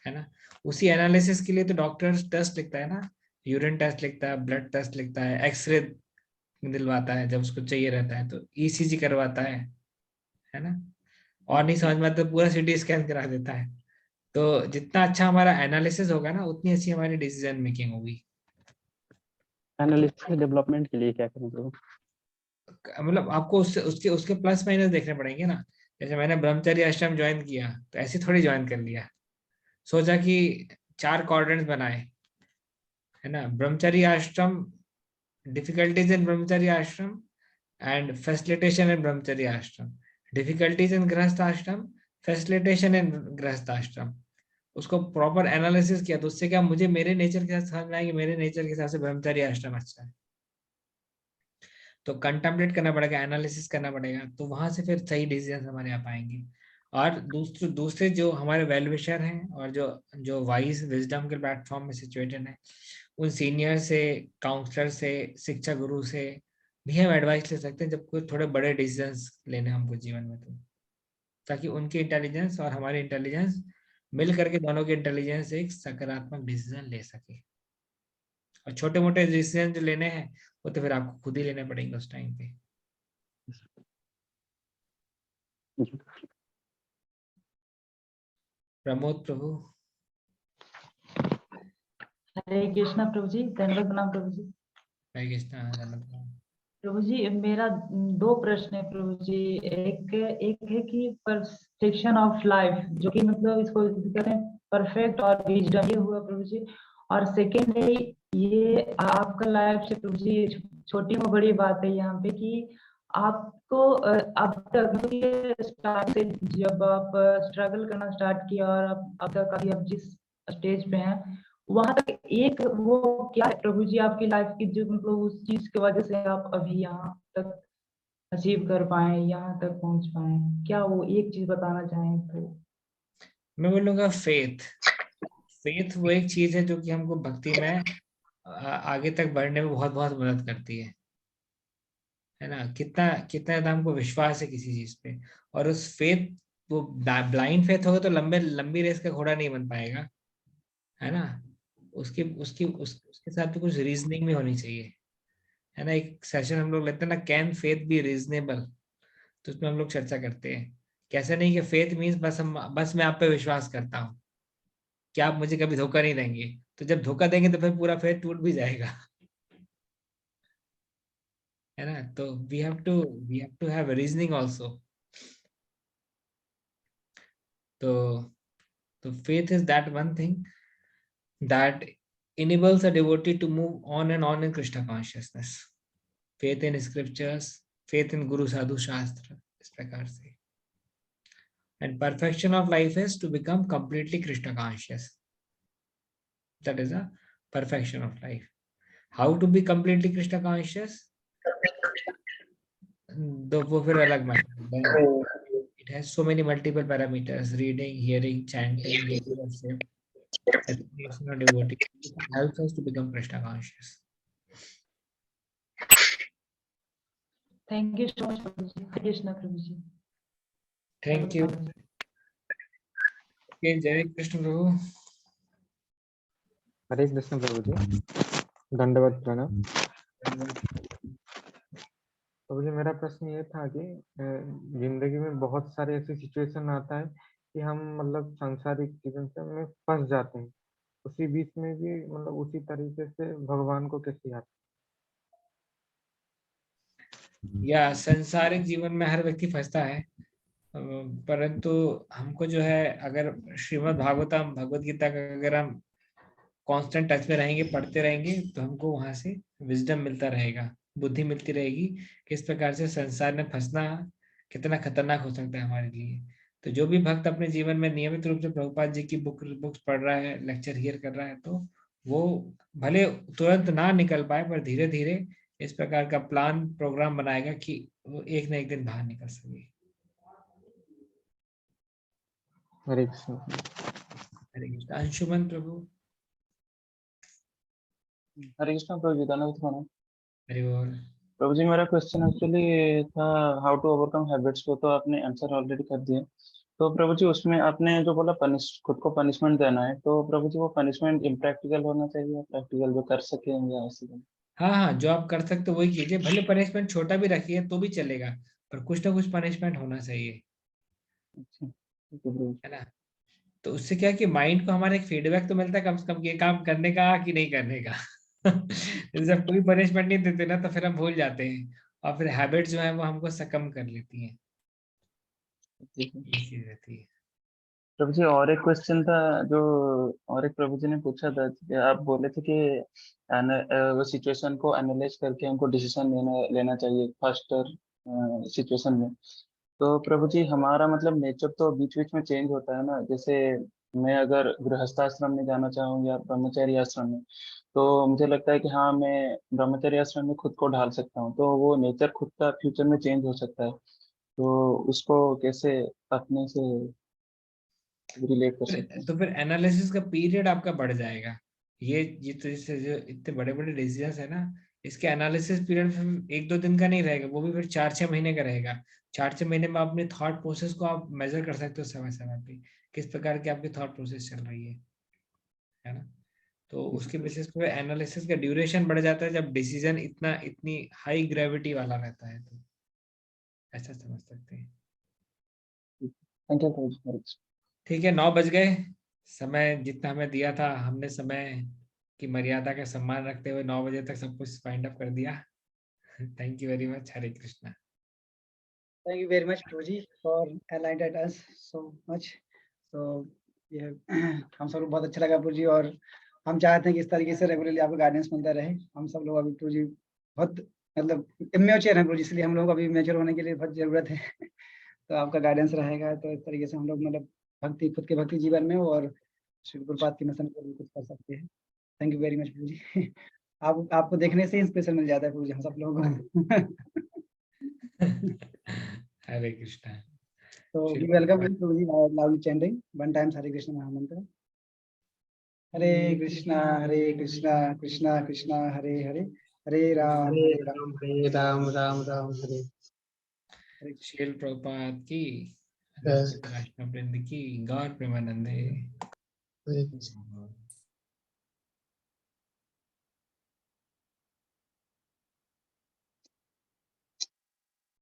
है ना। उसी एनालिसिस के लिए तो डॉक्टर टेस्ट लिखता है ना, यूरिन टेस्ट लिखता है, ब्लड टेस्ट लिखता है, एक्सरे दिलवाता है जब उसको चाहिए रहता है, तो ईसीजी करवाता है ना। और नहीं समझ में आता तो पूरा सीटी स्कैन करा देता है। तो जितना अच्छा हमारा एनालिसिस होगा ना, उतनी अच्छी हमारी डिसीजन मेकिंग होगी। एनालिसिस डेवलपमेंट के लिए क्या करें प्रभु? मतलब आपको उससे उसके उसके प्लस माइनस देखने पड़ेंगे ना। जैसे मैंने ब्रह्मचर्य आश्रम ज्वाइन किया तो ऐसे थोड़ी ज्वाइन कर लिया, सोचा कि 4 क्वाड्रेंट्स बनाए, है ना। ब्रह्मचर्य आश्रम, डिफिकल्टीज इन ब्रह्मचर्य आश्रम एंड फैसिलिटेशन इन ब्रह्मचर्य आश्रम, डिफिकल्टीज इन गृहस्थ आश्रम, फैसिलिटेशन इन गृहस्थ आश्रम। उसको प्रॉपर एनालिसिस किया तो उससे क्या मुझे मेरे नेचर के साथ समझ में आया कि मेरे नेचर के हिसाब से ब्रह्मचर्य आश्रम अच्छा है। तो कंटेम्पलेट करना पड़ेगा, एनालिसिस करना पड़ेगा, तो वहां से फिर सही डिसीजन हमारे आ पाएंगे। और दूसरे दूसरे जो हमारे वेलविशर हैं और जो जो वाइज विजडम के प्लेटफॉर्म में सिचुएटेड है, उन सीनियर से, काउंसलर से, शिक्षा गुरु से भी हम एडवाइस ले सकते हैं जब कोई थोड़े बड़े डिसीजंस लेने हमको जीवन में, तो ताकि उनकी इंटेलिजेंस और हमारी इंटेलिजेंस मिल करके दोनों के इंटेलिजेंस से एक सकारात्मक डिसीजन ले सके। और छोटे मोटे डिसीजन जो लेने हैं वो तो फिर आपको खुद ही लेने पड़ेंगे उस टाइम पे। प्रमोद प्रभु। हरे कृष्णा प्रभु जी, धन्यवाद प्रणाम प्रभु जी। हरे कृष्णा, धन्यवाद। प्रभु जी मेरा 2 प्रश्न है प्रभु जी। एक एक है कि परफेक्शन ऑफ लाइफ, जो कि मतलब इसको कहते हैं परफेक्ट और विजडम, ये हुआ प्रभु जी। और सेकंड है ये आपका लाइफ से प्रभु जी, छोटी में बड़ी बात है यहाँ पे कि आपको अब तक मतलब ये स्टार्ट से जब आप स्ट्रगल करना स्टार्ट किया और अब तक अभी आप जिस स्टेज पे हैं वहां तक एक वो क्या है प्रभु जी आपकी लाइफ की जो मतलब उस चीज की वजह से आप अभी यहाँ तक अचीव कर पाए, यहाँ तक पहुंच पाए, क्या वो एक चीज बताना चाहें तो? मैं बोलूंगा फेथ। फेथ वो एक चीज है जो कि हमको भक्ति में आगे तक बढ़ने में बहुत बहुत मदद करती है ना। कितना कितना ज्यादा हमको विश्वास है किसी चीज पे, और उस फेथ, वो ब्लाइंड फेथ होगा तो लंबे लंबी रेस का घोड़ा नहीं बन पाएगा, है ना। उसके साथ भी कुछ रीजनिंग भी होनी चाहिए, है ना। एक सेशन हम लोग लेते हैं ना, कैन फेथ बी रीजनेबल, तो उसमें हम लोग चर्चा करते हैं कैसे नहीं कि फेथ मीन्स बस मैं आप पे विश्वास करता हूँ कि आप मुझे कभी धोखा नहीं देंगे। तो जब धोखा देंगे तो फिर पूरा फेथ टूट भी जाएगा, है ना। तो we have to have reasoning also. तो faith is that one thing that enables a devotee to move on and on in Krishna consciousness. Faith in scriptures, faith in Guru Sadhu Shastra, इस प्रकार से। And perfection of life is to become completely Krishna conscious. That is a perfection of life. How to be completely Krishna conscious? तो वो फिर अलग matter. It has so many multiple parameters: reading, hearing, chanting, leadership, association of devotees. It helps us to become Krishna conscious. Thank you so much प्रभु जी। हरे कृष्णा प्रभु जी। Thank you. Okay, जय कृष्ण प्रभु। हरे कृष्ण प्रभु जी, दंडवत प्रणाम। प्रभु जी मेरा प्रश्न ये था कि जिंदगी में बहुत सारे ऐसे सिचुएशन आता है कि हम मतलब सांसारिक जीवन से में फंस जाते हैं, उसी बीच में भी मतलब उसी तरीके से भगवान को कैसे याद? या संसारिक जीवन में हर व्यक्ति फंसता है, परंतु हमको जो है, अगर श्रीमद् भागवतम भगवत गीता का अगर हम कांस्टेंट टच में रहेंगे, पढ़ते रहेंगे, तो हमको वहां से विजडम मिलता रहेगा, बुद्धि मिलती रहेगी, किस प्रकार से संसार में फंसना कितना खतरनाक हो सकता है हमारे लिए। तो जो भी भक्त अपने जीवन में नियमित रूप से प्रभुपाद जी की बुक्स पढ़ रहा है, लेक्चर हियर कर रहा है, तो वो भले तुरंत ना निकल पाए, पर धीरे धीरे इस प्रकार का प्लान प्रोग्राम बनाएगा कि वो एक न एक दिन बाहर निकल सके। हरे कृष्ण। हरे कृष्ण। अंशुमन प्रभु। हरे कृष्ण प्रभु जी, धन्यवाद प्रणाम। हरि बोल। प्रभु जी, मेरा क्वेश्चन एक्चुअली था हाउ टू ओवरकम हैबिट्स को, तो आपने आंसर ऑलरेडी कर दिया। तो प्रभु जी, उसमें आपने जो बोला खुद को पनिशमेंट देना है, तो प्रभु जी वो पनिशमेंट इम्प्रैक्टिकल होना चाहिए या प्रैक्टिकल, जो कर सके या ऐसे? हाँ हाँ, जो आप कर सकते हो वही कीजिए, भले पनिशमेंट छोटा भी रखिए तो भी चलेगा, पर कुछ ना कुछ पनिशमेंट होना चाहिए, अच्छा, ठीक है प्रभु। है ना। तो उससे क्या है कि माइंड को हमारा एक फीडबैक तो मिलता है कम से कम, ये काम करने का कि नहीं करने का। जब कोई पनिशमेंट नहीं देते ना, तो फिर हम भूल जाते हैं, और फिर हैबिट जो है वो हमको सकम कर लेती हैं। ठीक है ये चीज रहती है। प्रभु जी, और एक क्वेश्चन था जो और एक प्रभु जी ने पूछा था कि आप बोले थे कि वो सिचुएशन को एनालाइज करके हमको डिसीजन लेना चाहिए फास्टर सिचुएशन में। तो प्रभु जी, हमारा मतलब नेचर तो बीच बीच में चेंज होता है ना, जैसे मैं अगर गृहस्थाश्रम में जाना चाहूँ या ब्रह्मचर्य आश्रम में, तो मुझे लगता है कि हाँ, मैं ब्रह्मचर्य आश्रम में खुद को ढाल सकता हूँ, तो वो नेचर खुद का फ्यूचर में चेंज हो सकता है, तो उसको कैसे अपने से रिलेट कर सकते हैं? तो फिर एनालिसिस का पीरियड आपका बढ़ जाएगा। ये तो जैसे जो इतने बड़े बड़े डिसीजंस है ना, इसके एनालिसिस पीरियड एक दो दिन का नहीं रहेगा, वो भी फिर 4-6 महीने का रहेगा। 4-6 महीने में अपने थॉट प्रोसेस को आप मेजर कर सकते हो समय समय पे, किस प्रकार की आपकी थॉट प्रोसेस चल रही है ना। तो उसके बेसिस पे एनालिसिस का ड्यूरेशन बढ़ जाता है, जब डिसीजन इतनी हाई ग्रेविटी वाला रहता है, तो ऐसा समझ सकते हैं। थैंक यू प्रभु जी। ठीक है, 9 बज गए। समय जितना हमें दिया था, हमने समय की मर्यादा का सम्मान रखते हुए 9 बजे तक सब कुछ फाइंड अप कर दिया। Thank you very much. Hare Krishna. Thank you very much, Prabhuji, for enlightening us so much. So ये हम सब लोग बहुत अच्छा लगा प्रभु जी, और हम चाहते हैं कि इस तरीके से रेगुलरली आपको गाइडेंस मिलता रहे। हम सब लोग अभी प्रभु जी बहुत मतलब इमेच्योर हैं प्रभु जी, इसलिए हम लोग अभी मेच्योर होने के लिए बहुत जरूरत है। तो आपका गाइडेंस रहेगा तो इस तरीके से हम लोग मतलब भक्ति खुद के भक्ति जीवन में और श्री गुरुपाद की मिशन को भी कुछ कर सकते हैं। थैंक यू वेरी मच प्रभु जी। आपको देखने से इंस्पिरेशन मिल जाता है प्रभु जी हम सब लोगों को। हरे Krishna. So Shri we welcome Gurupad. you to the loudly chanting one time Hare Krishna Mahamantra. Hare Krishna, Krishna Krishna, Hare Hare, Hare Ram, Hare Ram Ram Ram Hare. Hare Srila Prabhupada की, वैष्णव वृंद की, गौर प्रेमानंदे। हरे कृष्ण।